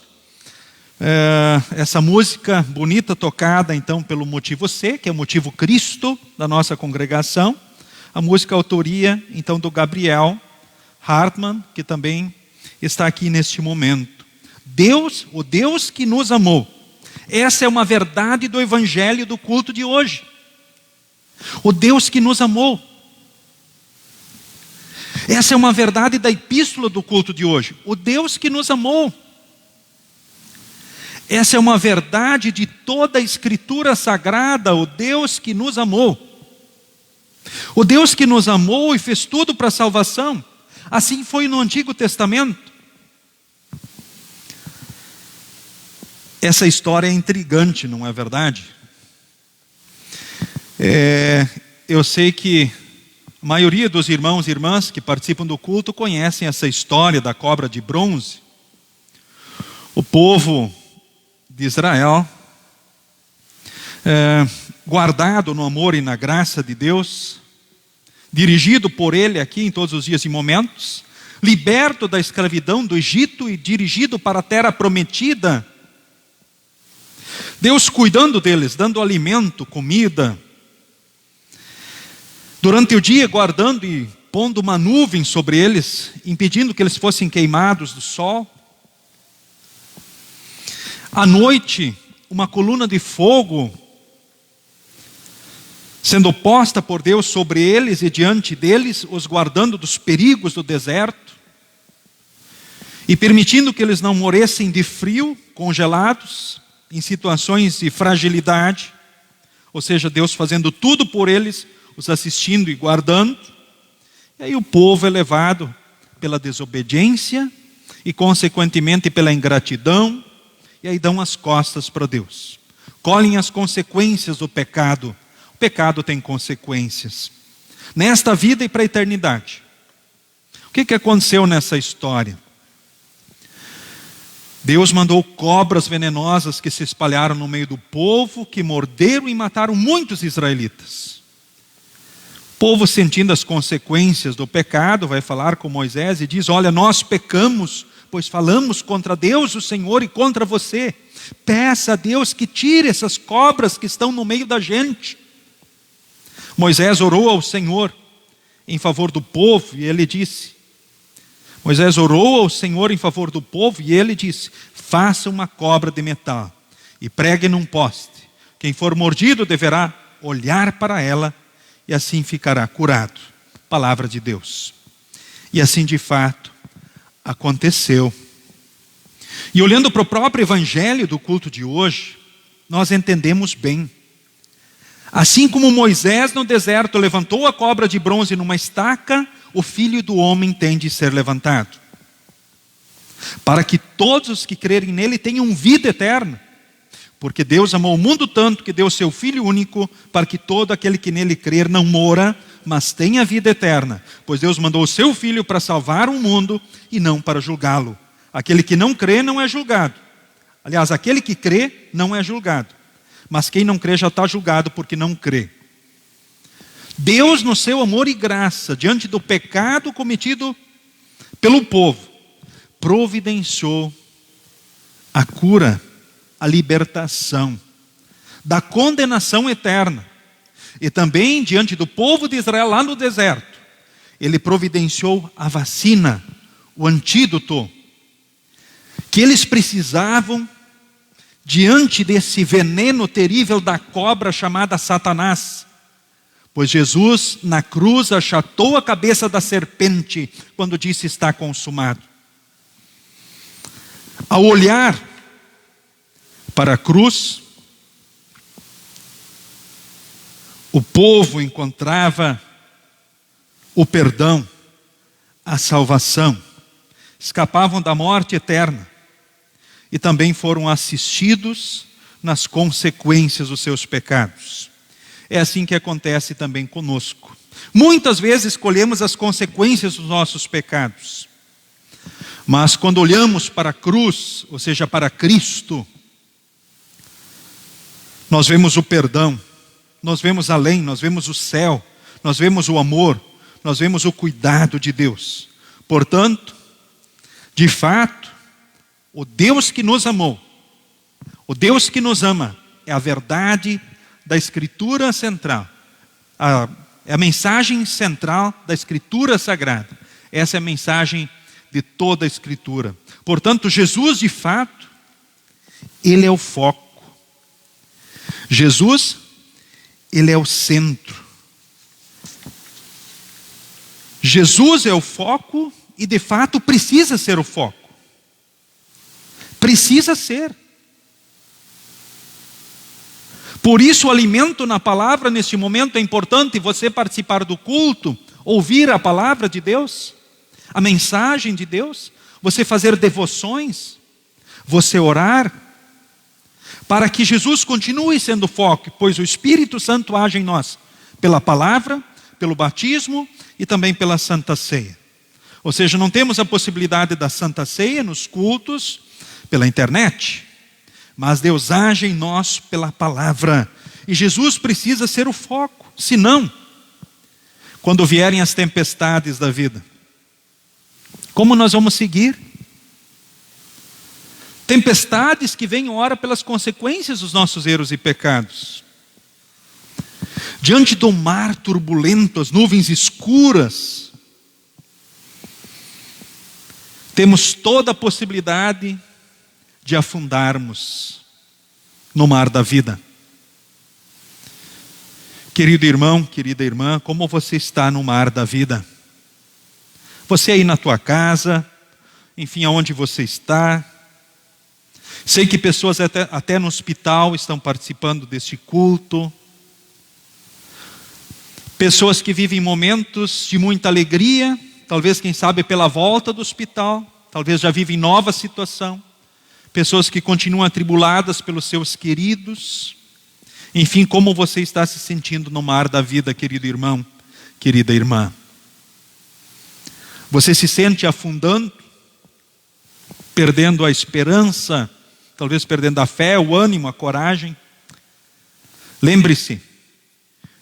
essa música bonita tocada então pelo motivo C, que é o motivo Cristo da nossa congregação. A música autoria então do Gabriel Hartmann, que também está aqui neste momento. Deus, o Deus que nos amou. Essa é uma verdade do evangelho do culto de hoje. O Deus que nos amou. Essa é uma verdade da epístola do culto de hoje. O Deus que nos amou. Essa é uma verdade de toda a Escritura Sagrada. O Deus que nos amou. O Deus que nos amou e fez tudo para a salvação. Assim foi no Antigo Testamento. Essa história é intrigante, não é verdade? Eu sei que a maioria dos irmãos e irmãs que participam do culto conhecem essa história da cobra de bronze. O povo de Israel, guardado no amor e na graça de Deus, dirigido por Ele aqui em todos os dias e momentos, liberto da escravidão do Egito e dirigido para a terra prometida, Deus cuidando deles, dando alimento, comida, durante o dia guardando e pondo uma nuvem sobre eles, impedindo que eles fossem queimados do sol. À noite, uma coluna de fogo sendo posta por Deus sobre eles e diante deles, os guardando dos perigos do deserto e permitindo que eles não morressem de frio, congelados, em situações de fragilidade, ou seja, Deus fazendo tudo por eles, os assistindo e guardando. E aí o povo é levado pela desobediência e consequentemente pela ingratidão, e aí dão as costas para Deus. Colhem as consequências do pecado. O pecado tem consequências, nesta vida e para a eternidade. O que aconteceu nessa história? Deus mandou cobras venenosas que se espalharam no meio do povo, que morderam e mataram muitos israelitas. O povo, sentindo as consequências do pecado, vai falar com Moisés e diz: olha, nós pecamos, pois falamos contra Deus, o Senhor, e contra você. Peça a Deus que tire essas cobras que estão no meio da gente. Moisés orou ao Senhor em favor do povo e ele disse, Moisés orou ao Senhor em favor do povo e ele disse: faça uma cobra de metal e pregue num poste. Quem for mordido deverá olhar para ela e assim ficará curado. Palavra de Deus. E assim de fato aconteceu. E olhando para o próprio evangelho do culto de hoje, nós entendemos bem. Assim como Moisés no deserto levantou a cobra de bronze numa estaca, o Filho do Homem tem de ser levantado, para que todos os que crerem nele tenham vida eterna. Porque Deus amou o mundo tanto que deu seu Filho único, para que todo aquele que nele crer não morra, mas tenha vida eterna. Pois Deus mandou o seu Filho para salvar o mundo e não para julgá-lo. Aquele que não crê não é julgado. Aliás, aquele que crê não é julgado. Mas quem não crê já está julgado porque não crê. Deus, no seu amor e graça, diante do pecado cometido pelo povo, providenciou a cura, a libertação da condenação eterna. E também diante do povo de Israel lá no deserto, Ele providenciou a vacina, o antídoto, que eles precisavam diante desse veneno terrível da cobra chamada Satanás. Pois Jesus na cruz achatou a cabeça da serpente quando disse: está consumado. Ao olhar para a cruz, o povo encontrava o perdão, a salvação, escapavam da morte eterna e também foram assistidos nas consequências dos seus pecados. é assim que acontece também conosco. Muitas vezes escolhemos as consequências dos nossos pecados. Mas quando olhamos para a cruz, ou seja, para Cristo, nós vemos o perdão, nós vemos além, nós vemos o céu, nós vemos o amor, nós vemos o cuidado de Deus. Portanto, de fato, o Deus que nos amou, o Deus que nos ama, é a verdade da Escritura central. É a mensagem central da Escritura Sagrada. Essa é a mensagem de toda a Escritura. Portanto, Jesus, de fato, Ele é o foco. Jesus, Ele é o centro. Jesus é o foco e, de fato, precisa ser o foco. Precisa ser. Por isso, o alimento na palavra neste momento é importante. Você participar do culto, ouvir a palavra de Deus, a mensagem de Deus, você fazer devoções, você orar, para que Jesus continue sendo o foco, pois o Espírito Santo age em nós, pela palavra, pelo batismo e também pela Santa Ceia. Ou seja, não temos a possibilidade da Santa Ceia nos cultos, pela internet, mas Deus age em nós pela palavra, e Jesus precisa ser o foco, senão, quando vierem as tempestades da vida, como nós vamos seguir? Tempestades que vêm ora pelas consequências dos nossos erros e pecados. Diante do mar turbulento, as nuvens escuras, temos toda a possibilidade de afundarmos no mar da vida. Querido irmão, querida irmã, como você está no mar da vida? Você aí na tua casa, enfim, aonde você está. Sei que pessoas até no hospital estão participando deste culto. Pessoas que vivem momentos de muita alegria, talvez, quem sabe, pela volta do hospital, talvez já vivem nova situação. Pessoas que continuam atribuladas pelos seus queridos. Enfim, como você está se sentindo no mar da vida, querido irmão, querida irmã? Você se sente afundando, perdendo a esperança, talvez perdendo a fé, o ânimo, a coragem? Lembre-se,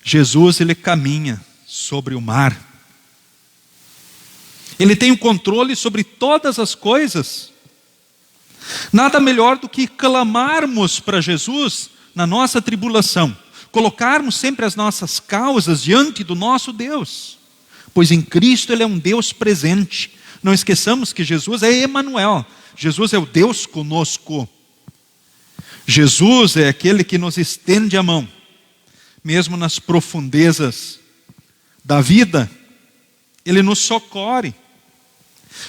Jesus, Ele caminha sobre o mar. Ele tem o controle sobre todas as coisas. Nada melhor do que clamarmos para Jesus na nossa tribulação, colocarmos sempre as nossas causas diante do nosso Deus, pois em Cristo Ele é um Deus presente. Não esqueçamos que Jesus é Emanuel, Jesus é o Deus conosco. Jesus é aquele que nos estende a mão, mesmo nas profundezas da vida, Ele nos socorre.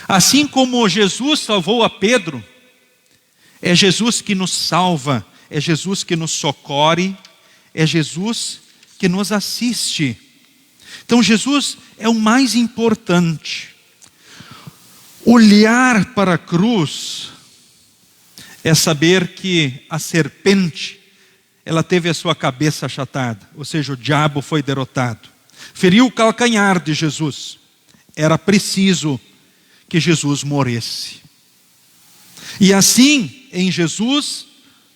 Assim como Jesus salvou a Pedro, é Jesus que nos salva, é Jesus que nos socorre, é Jesus que nos assiste. Então Jesus é o mais importante. Olhar para a cruz é saber que a serpente, ela teve a sua cabeça achatada, ou seja, o diabo foi derrotado. Feriu o calcanhar de Jesus. Era preciso que Jesus morresse. E assim, em Jesus,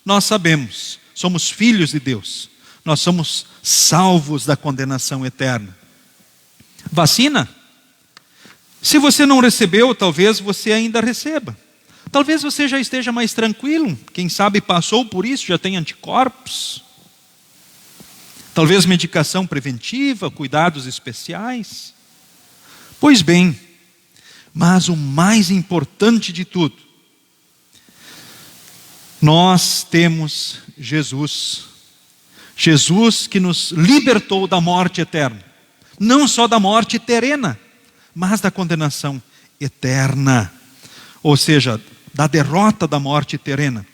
nós sabemos, somos filhos de Deus. Nós somos salvos da condenação eterna. Vacina? Se você não recebeu, talvez você ainda receba. Talvez você já esteja mais tranquilo. Quem sabe passou por isso, já tem anticorpos. Talvez medicação preventiva, cuidados especiais. Pois bem, mas o mais importante de tudo, nós temos Jesus. Jesus que nos libertou da morte eterna. Não só da morte terrena, mas da condenação eterna. Ou seja, da derrota da morte terrena.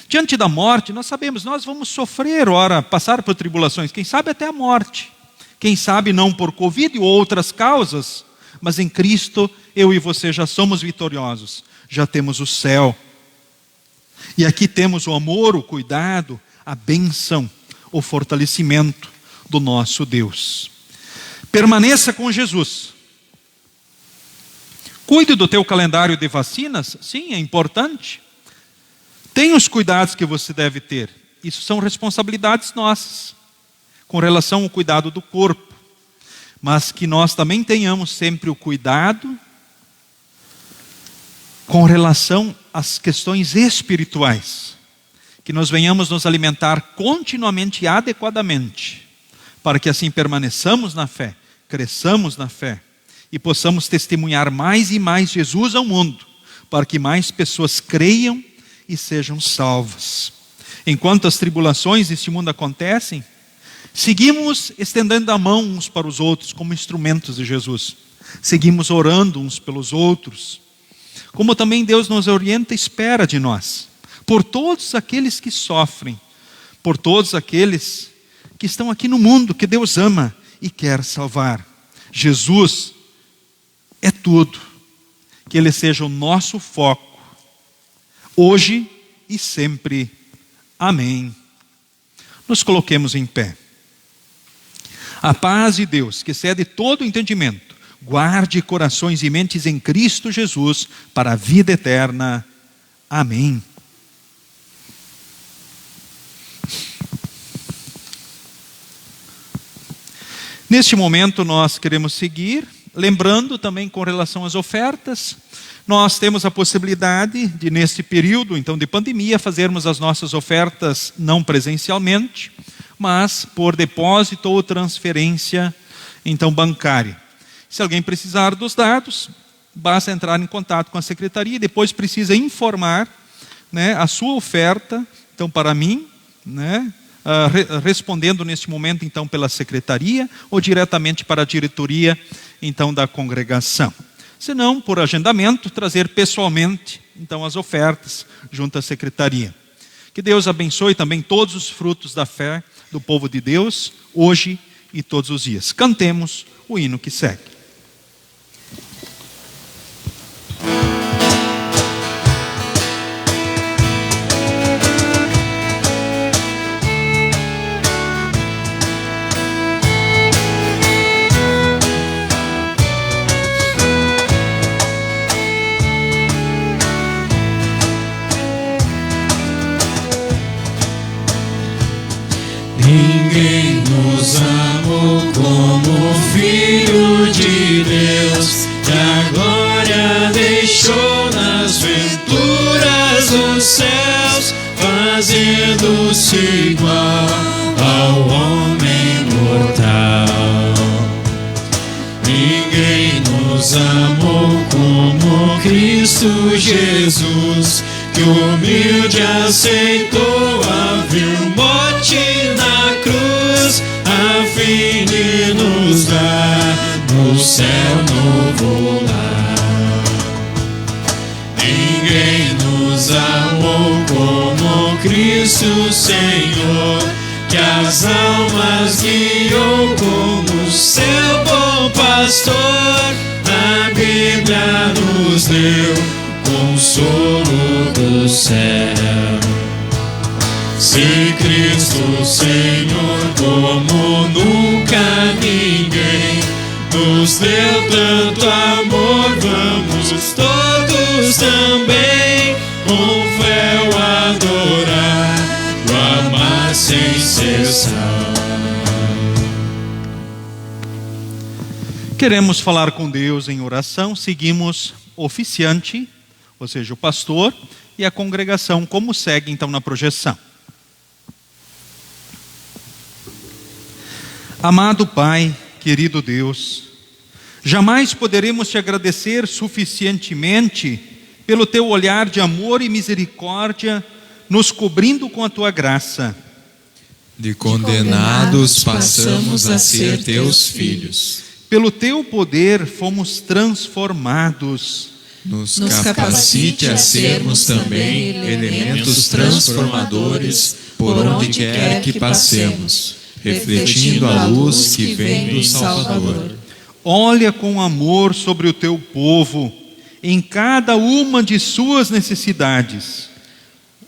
Diante da morte, nós sabemos, nós vamos sofrer, ora, passar por tribulações, quem sabe até a morte. Quem sabe não por Covid ou outras causas, mas em Cristo, eu e você já somos vitoriosos. Já temos o céu. E aqui temos o amor, o cuidado, a bênção, o fortalecimento do nosso Deus. Permaneça com Jesus. Cuide do teu calendário de vacinas, sim, é importante. Tenha os cuidados que você deve ter. Isso são responsabilidades nossas, com relação ao cuidado do corpo. Mas que nós também tenhamos sempre o cuidado com relação às questões espirituais. Que nós venhamos nos alimentar continuamente e adequadamente, para que assim permaneçamos na fé, cresçamos na fé e possamos testemunhar mais e mais Jesus ao mundo, para que mais pessoas creiam e sejam salvas. Enquanto as tribulações deste mundo acontecem, seguimos estendendo a mão uns para os outros como instrumentos de Jesus. Seguimos orando uns pelos outros, como também Deus nos orienta e espera de nós, por todos aqueles que sofrem, por todos aqueles que estão aqui no mundo, que Deus ama e quer salvar. Jesus é tudo. Que Ele seja o nosso foco, hoje e sempre. Amém. Nos coloquemos em pé. A paz de Deus, que excede todo o entendimento, guarde corações e mentes em Cristo Jesus para a vida eterna. Amém. Neste momento nós queremos seguir, lembrando também com relação às ofertas, nós temos a possibilidade de, neste período então de pandemia, fazermos as nossas ofertas não presencialmente, mas por depósito ou transferência então bancária. Se alguém precisar dos dados, basta entrar em contato com a secretaria e depois precisa informar, né, a sua oferta, então para mim, né, respondendo neste momento então pela secretaria ou diretamente para a diretoria então da congregação. Se não, por agendamento, trazer pessoalmente então as ofertas junto à secretaria. Que Deus abençoe também todos os frutos da fé do povo de Deus, hoje e todos os dias. Cantemos o hino que segue. Ninguém nos amou como Filho de Deus, que a glória deixou nas venturas dos céus, fazendo-se igual ao homem mortal. Ninguém nos amou como Cristo Jesus, que humilde aceitou a vil morte na cruz, a fim de nos dar no céu novo lar. Ninguém nos amou como Cristo Senhor, que as almas guiou como seu bom pastor. A Bíblia nos deu consolo do céu. Se Cristo Senhor, como nunca ninguém, nos deu tanto amor, vamos todos também com fé o adorar, o amar sem cessar. Queremos falar com Deus em oração, seguimos o oficiante, ou seja, o pastor e a congregação, como segue então na projeção. Amado Pai, querido Deus, jamais poderemos te agradecer suficientemente pelo teu olhar de amor e misericórdia, nos cobrindo com a tua graça. De condenados passamos a ser teus filhos. Pelo teu poder fomos transformados. Nos capacite a sermos também elementos transformadores por onde quer que passemos, refletindo a luz que vem do Salvador. Olha com amor sobre o teu povo, em cada uma de suas necessidades.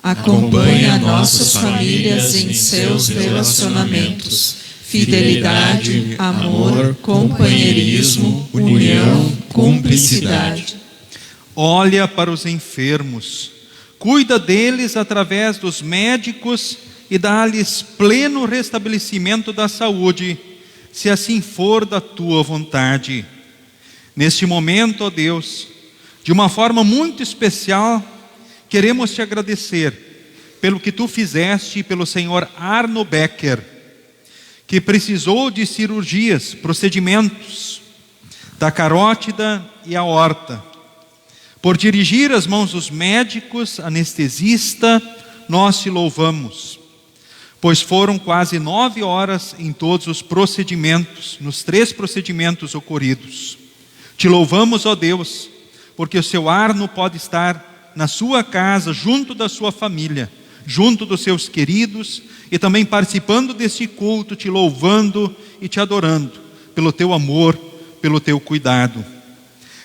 Acompanha nossas famílias em seus relacionamentos, fidelidade, amor, companheirismo, união, cumplicidade. Olha para os enfermos, cuida deles através dos médicos e dá-lhes pleno restabelecimento da saúde, se assim for da tua vontade. Neste momento, ó Deus, de uma forma muito especial, queremos te agradecer pelo que tu fizeste pelo senhor Arno Becker, que precisou de cirurgias, procedimentos da carótida e aorta. Por dirigir as mãos dos médicos, anestesista, nós te louvamos, pois foram quase 9 horas em todos os procedimentos, nos 3 procedimentos ocorridos. Te louvamos, ó Deus, porque o seu Arno pode estar na sua casa, junto da sua família, junto dos seus queridos, e também participando deste culto, te louvando e te adorando, pelo teu amor, pelo teu cuidado.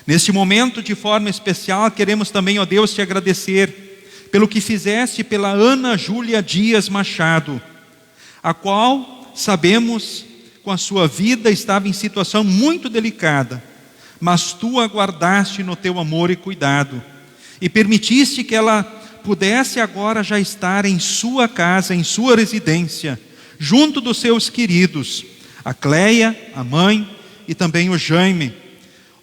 Neste momento, de forma especial, queremos também, ó Deus, te agradecer pelo que fizeste pela Ana Júlia Dias Machado, a qual, sabemos, com a sua vida estava em situação muito delicada, mas tu a guardaste no teu amor e cuidado, e permitiste que ela pudesse agora já estar em sua casa, em sua residência, junto dos seus queridos, a Cleia, a mãe e também o Jaime.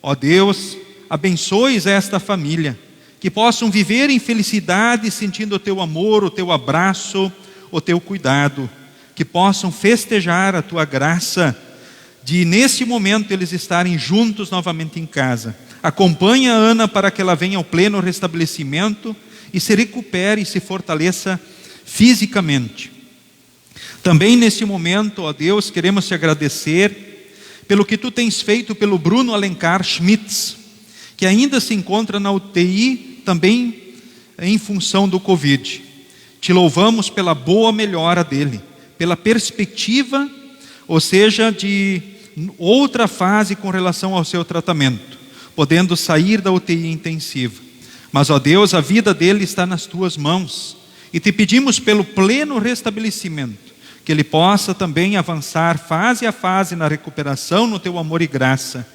Ó Deus, abençoes esta família, que possam viver em felicidade, sentindo o teu amor, o teu abraço, o teu cuidado, que possam festejar a tua graça, de nesse momento eles estarem juntos novamente em casa. Acompanha a Ana para que ela venha ao pleno restabelecimento e se recupere e se fortaleça fisicamente. Também nesse momento, ó Deus, queremos te agradecer pelo que tu tens feito pelo Bruno Alencar Schmitz, que ainda se encontra na UTI também em função do Covid. Te louvamos pela boa melhora dele, pela perspectiva, ou seja, de outra fase com relação ao seu tratamento, podendo sair da UTI intensiva. Mas, ó Deus, a vida dele está nas tuas mãos, e te pedimos pelo pleno restabelecimento, que ele possa também avançar fase a fase na recuperação, no teu amor e graça.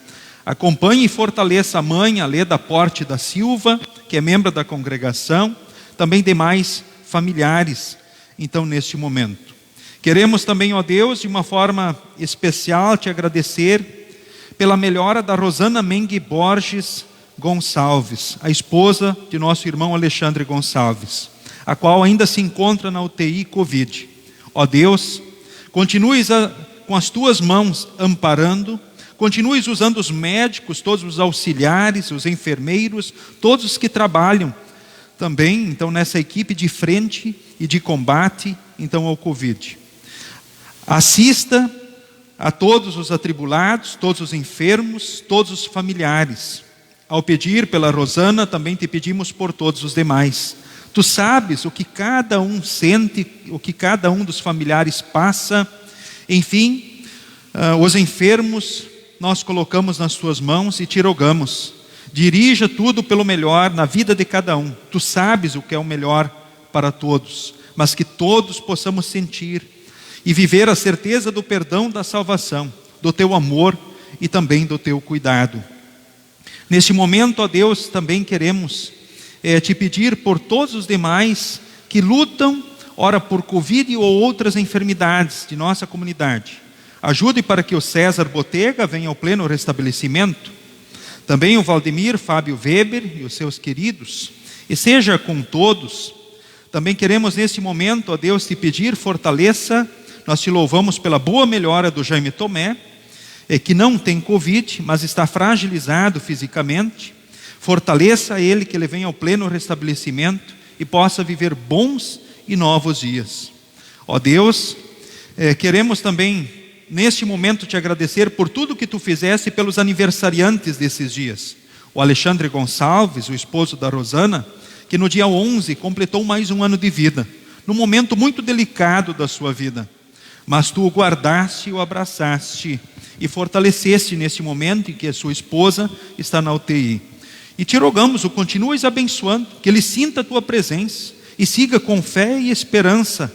Acompanhe e fortaleça a mãe, a Leda Porte da Silva, que é membro da congregação, também demais familiares, então, neste momento. Queremos também, ó Deus, de uma forma especial, te agradecer pela melhora da Rosana Mengue Borges Gonçalves, a esposa de nosso irmão Alexandre Gonçalves, a qual ainda se encontra na UTI Covid. Ó Deus, continues com as tuas mãos amparando, continues usando os médicos, todos os auxiliares, os enfermeiros, todos os que trabalham também, então, nessa equipe de frente e de combate, então, ao Covid. Assista a todos os atribulados, todos os enfermos, todos os familiares. Ao pedir pela Rosana, também te pedimos por todos os demais. Tu sabes o que cada um sente, o que cada um dos familiares passa. Enfim, os enfermos nós colocamos nas tuas mãos e te rogamos. Dirija tudo pelo melhor na vida de cada um. Tu sabes o que é o melhor para todos, mas que todos possamos sentir e viver a certeza do perdão, da salvação, do teu amor e também do teu cuidado. Neste momento, ó Deus, também queremos te pedir por todos os demais que lutam, ora por Covid ou outras enfermidades de nossa comunidade. Ajude para que o César Botega venha ao pleno restabelecimento. Também o Valdemir Fábio Weber e os seus queridos. E seja com todos. Também queremos neste momento, ó Deus, te pedir fortaleza. Nós te louvamos pela boa melhora do Jaime Tomé, que não tem Covid, mas está fragilizado fisicamente. Fortaleça ele, que ele venha ao pleno restabelecimento e possa viver bons e novos dias. Ó Deus, queremos também neste momento te agradecer por tudo que tu fizeste pelos aniversariantes desses dias. O Alexandre Gonçalves, o esposo da Rosana, que no dia 11 completou mais um ano de vida, num momento muito delicado da sua vida. Mas tu o guardaste e o abraçaste e fortaleceste neste momento em que a sua esposa está na UTI. E te rogamos, o continues abençoando, que ele sinta a tua presença e siga com fé e esperança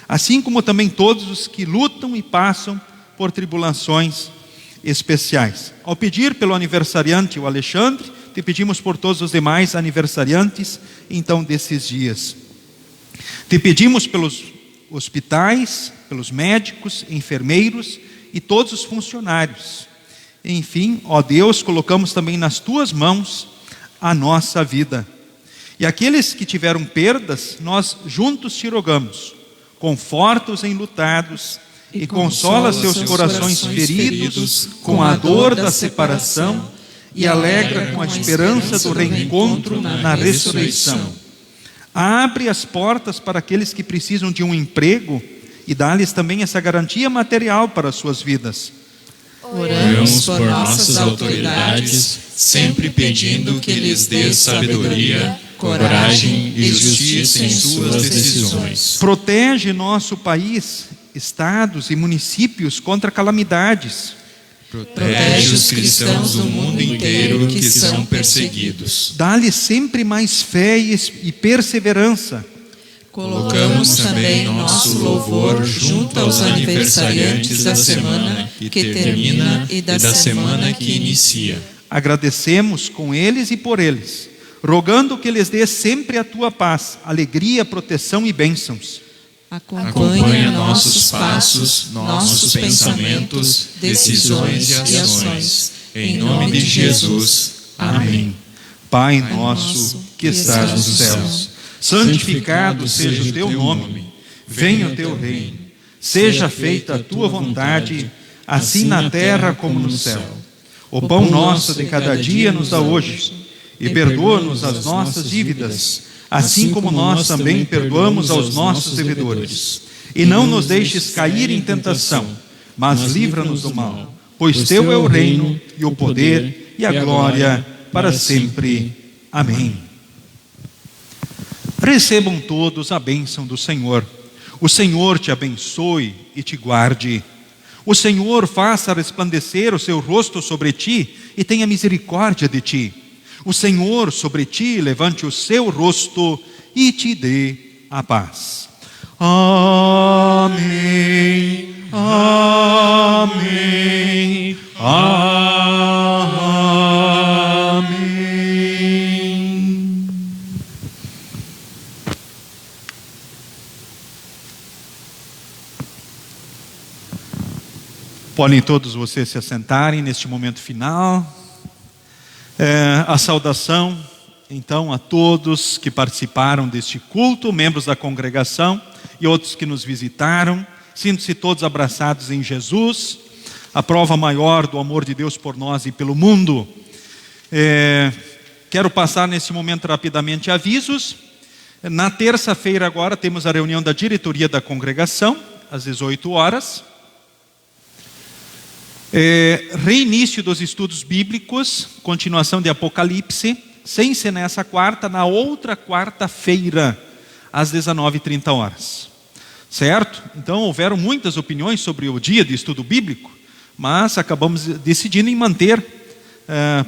assim como também todos os que lutam e passam por tribulações especiais. Ao pedir pelo aniversariante, o Alexandre, te pedimos por todos os demais aniversariantes, então, desses dias. Te pedimos pelos hospitais, pelos médicos, enfermeiros e todos os funcionários. Enfim, ó Deus, colocamos também nas tuas mãos a nossa vida. E aqueles que tiveram perdas, nós juntos te rogamos, conforta os enlutados e consola seus corações feridos com a dor da separação e alegra com a esperança do reencontro na ressurreição. Abre as portas para aqueles que precisam de um emprego e dá-lhes também essa garantia material para as suas vidas. Oramos por nossas autoridades, sempre pedindo que lhes dê sabedoria, coragem e justiça em suas decisões. Protege nosso país, estados e municípios contra calamidades. Protege os cristãos do mundo inteiro que são perseguidos. Dá-lhes sempre mais fé e perseverança. Colocamos também nosso louvor junto aos aniversariantes da semana que termina e da semana que inicia. Agradecemos com eles e por eles, rogando que lhes dê sempre a tua paz, alegria, proteção e bênçãos. Acompanha nossos passos, nossos pensamentos, decisões e ações. Em nome de Jesus. Amém. Pai nosso que estás nos céus, santificado seja o teu nome. Venha o teu reino. Seja feita a tua vontade, assim na terra como no céu. O pão nosso de cada dia nos dá hoje. E perdoa-nos as nossas dívidas, assim como nós também perdoamos aos nossos devedores. E não nos deixes cair em tentação, mas livra-nos do mal. Pois teu é o reino, e o poder, e a glória, para sempre. Amém. Recebam todos a bênção do Senhor. O Senhor te abençoe e te guarde. O Senhor faça resplandecer o seu rosto sobre ti e tenha misericórdia de ti. O Senhor sobre ti levante o seu rosto e te dê a paz. Amém, amém, amém. Podem todos vocês se assentarem neste momento final. A saudação, então, a todos que participaram deste culto, membros da congregação e outros que nos visitaram. Sintam-se todos abraçados em Jesus, a prova maior do amor de Deus por nós e pelo mundo. Quero passar nesse momento rapidamente avisos. Na terça-feira agora temos a reunião da diretoria da congregação, às 18 horas. Reinício dos estudos bíblicos, continuação de Apocalipse, sem ser nessa quarta, na outra quarta-feira, às 19h30. Certo? Então houveram muitas opiniões sobre o dia de estudo bíblico, mas acabamos decidindo em manter,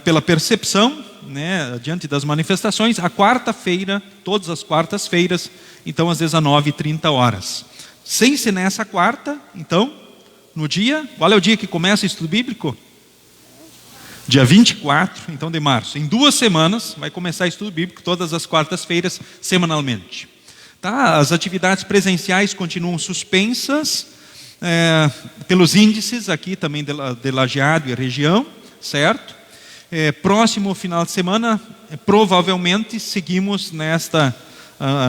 pela percepção, né, diante das manifestações, a quarta-feira, todas as quartas-feiras, então às 19h30. Sem ser nessa quarta, então, no dia, qual é o dia que começa o estudo bíblico? Dia 24, então, de março. Em 2 semanas vai começar o estudo bíblico, todas as quartas-feiras, semanalmente. Tá? As atividades presenciais continuam suspensas, pelos índices aqui também de Lajeado e região, certo? Próximo final de semana, provavelmente seguimos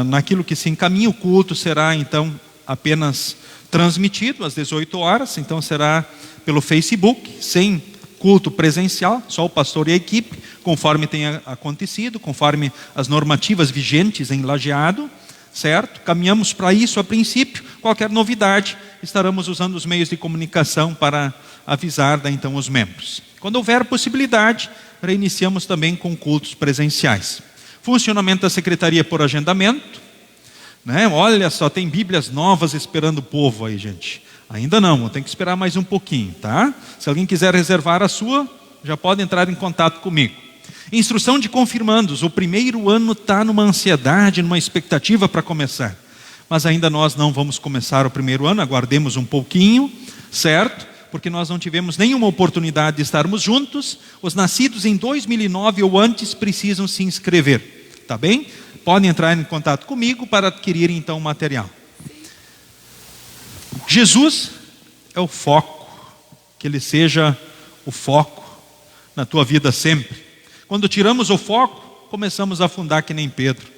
naquilo que se encaminha. O culto será então apenas transmitido às 18 horas, então será pelo Facebook, sem culto presencial, só o pastor e a equipe, conforme tenha acontecido, conforme as normativas vigentes em Lajeado, certo? Caminhamos para isso a princípio. Qualquer novidade, estaremos usando os meios de comunicação para avisar então os membros. Quando houver possibilidade, reiniciamos também com cultos presenciais. Funcionamento da secretaria por agendamento, né? Olha só, tem Bíblias novas esperando o povo aí, gente. Ainda não, tem que esperar mais um pouquinho, tá? Se alguém quiser reservar a sua, já pode entrar em contato comigo. Instrução de confirmandos. O primeiro ano está numa ansiedade, numa expectativa para começar. mas ainda nós não vamos começar o primeiro ano, aguardemos um pouquinho, certo? Porque nós não tivemos nenhuma oportunidade de estarmos juntos. Os nascidos em 2009 ou antes precisam se inscrever, tá bem? Podem entrar em contato comigo para adquirir então o material. Jesus é o foco, que Ele seja o foco na tua vida sempre. Quando tiramos o foco, começamos a afundar que nem Pedro.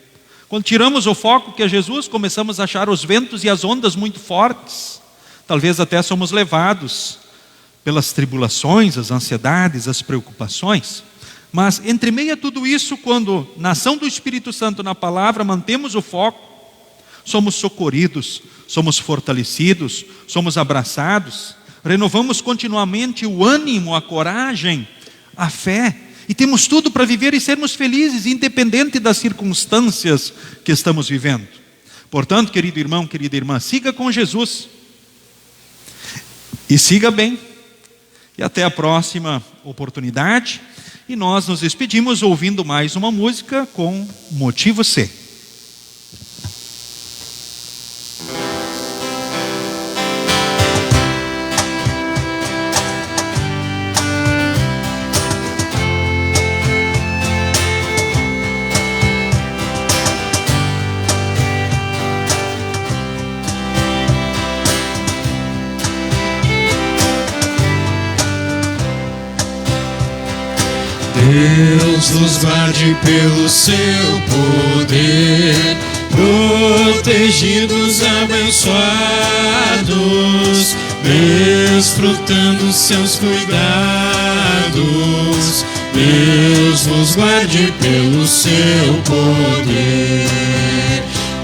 Quando tiramos o foco que é Jesus, começamos a achar os ventos e as ondas muito fortes. Talvez até somos levados pelas tribulações, as ansiedades, as preocupações. Mas entre meio a tudo isso, quando na ação do Espírito Santo na palavra mantemos o foco, somos socorridos, somos fortalecidos, somos abraçados, renovamos continuamente o ânimo, a coragem, a fé, e temos tudo para viver e sermos felizes, independente das circunstâncias que estamos vivendo. Portanto, querido irmão, querida irmã, siga com Jesus e siga bem. E até a próxima oportunidade. E nós nos despedimos ouvindo mais uma música com Motivo C. Deus nos guarde pelo seu poder, protegidos, abençoados, desfrutando seus cuidados. Deus nos guarde pelo seu poder,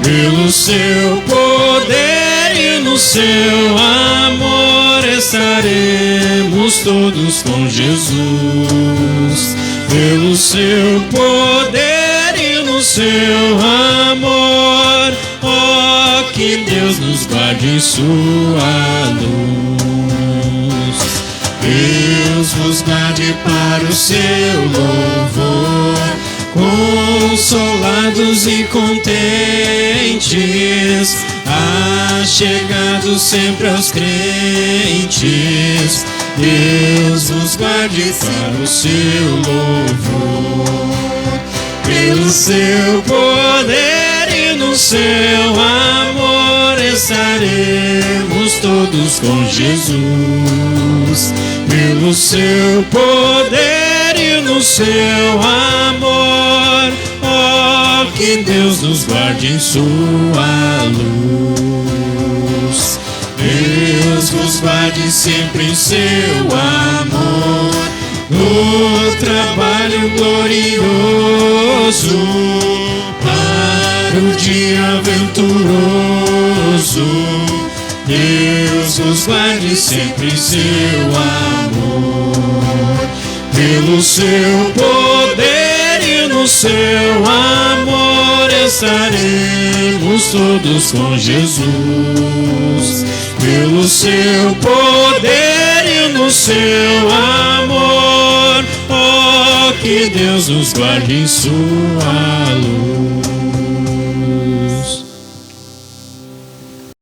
pelo seu poder e no seu amor estaremos todos com Jesus. Pelo seu poder e no seu amor, oh, que Deus nos guarde em sua luz. Deus nos guarde para o seu louvor, consolados e contentes, achegados sempre aos crentes. Deus nos guarde para o seu louvor, pelo seu poder e no seu amor estaremos todos com Jesus. Pelo seu poder e no seu amor, oh, que Deus nos guarde em sua luz. Deus nos guarde sempre em seu amor, no trabalho glorioso, para o dia venturoso. Deus nos guarde sempre em seu amor, pelo seu poder e no seu amor estaremos todos com Jesus. Pelo seu poder e no seu amor, oh, que Deus nos guarde em sua luz.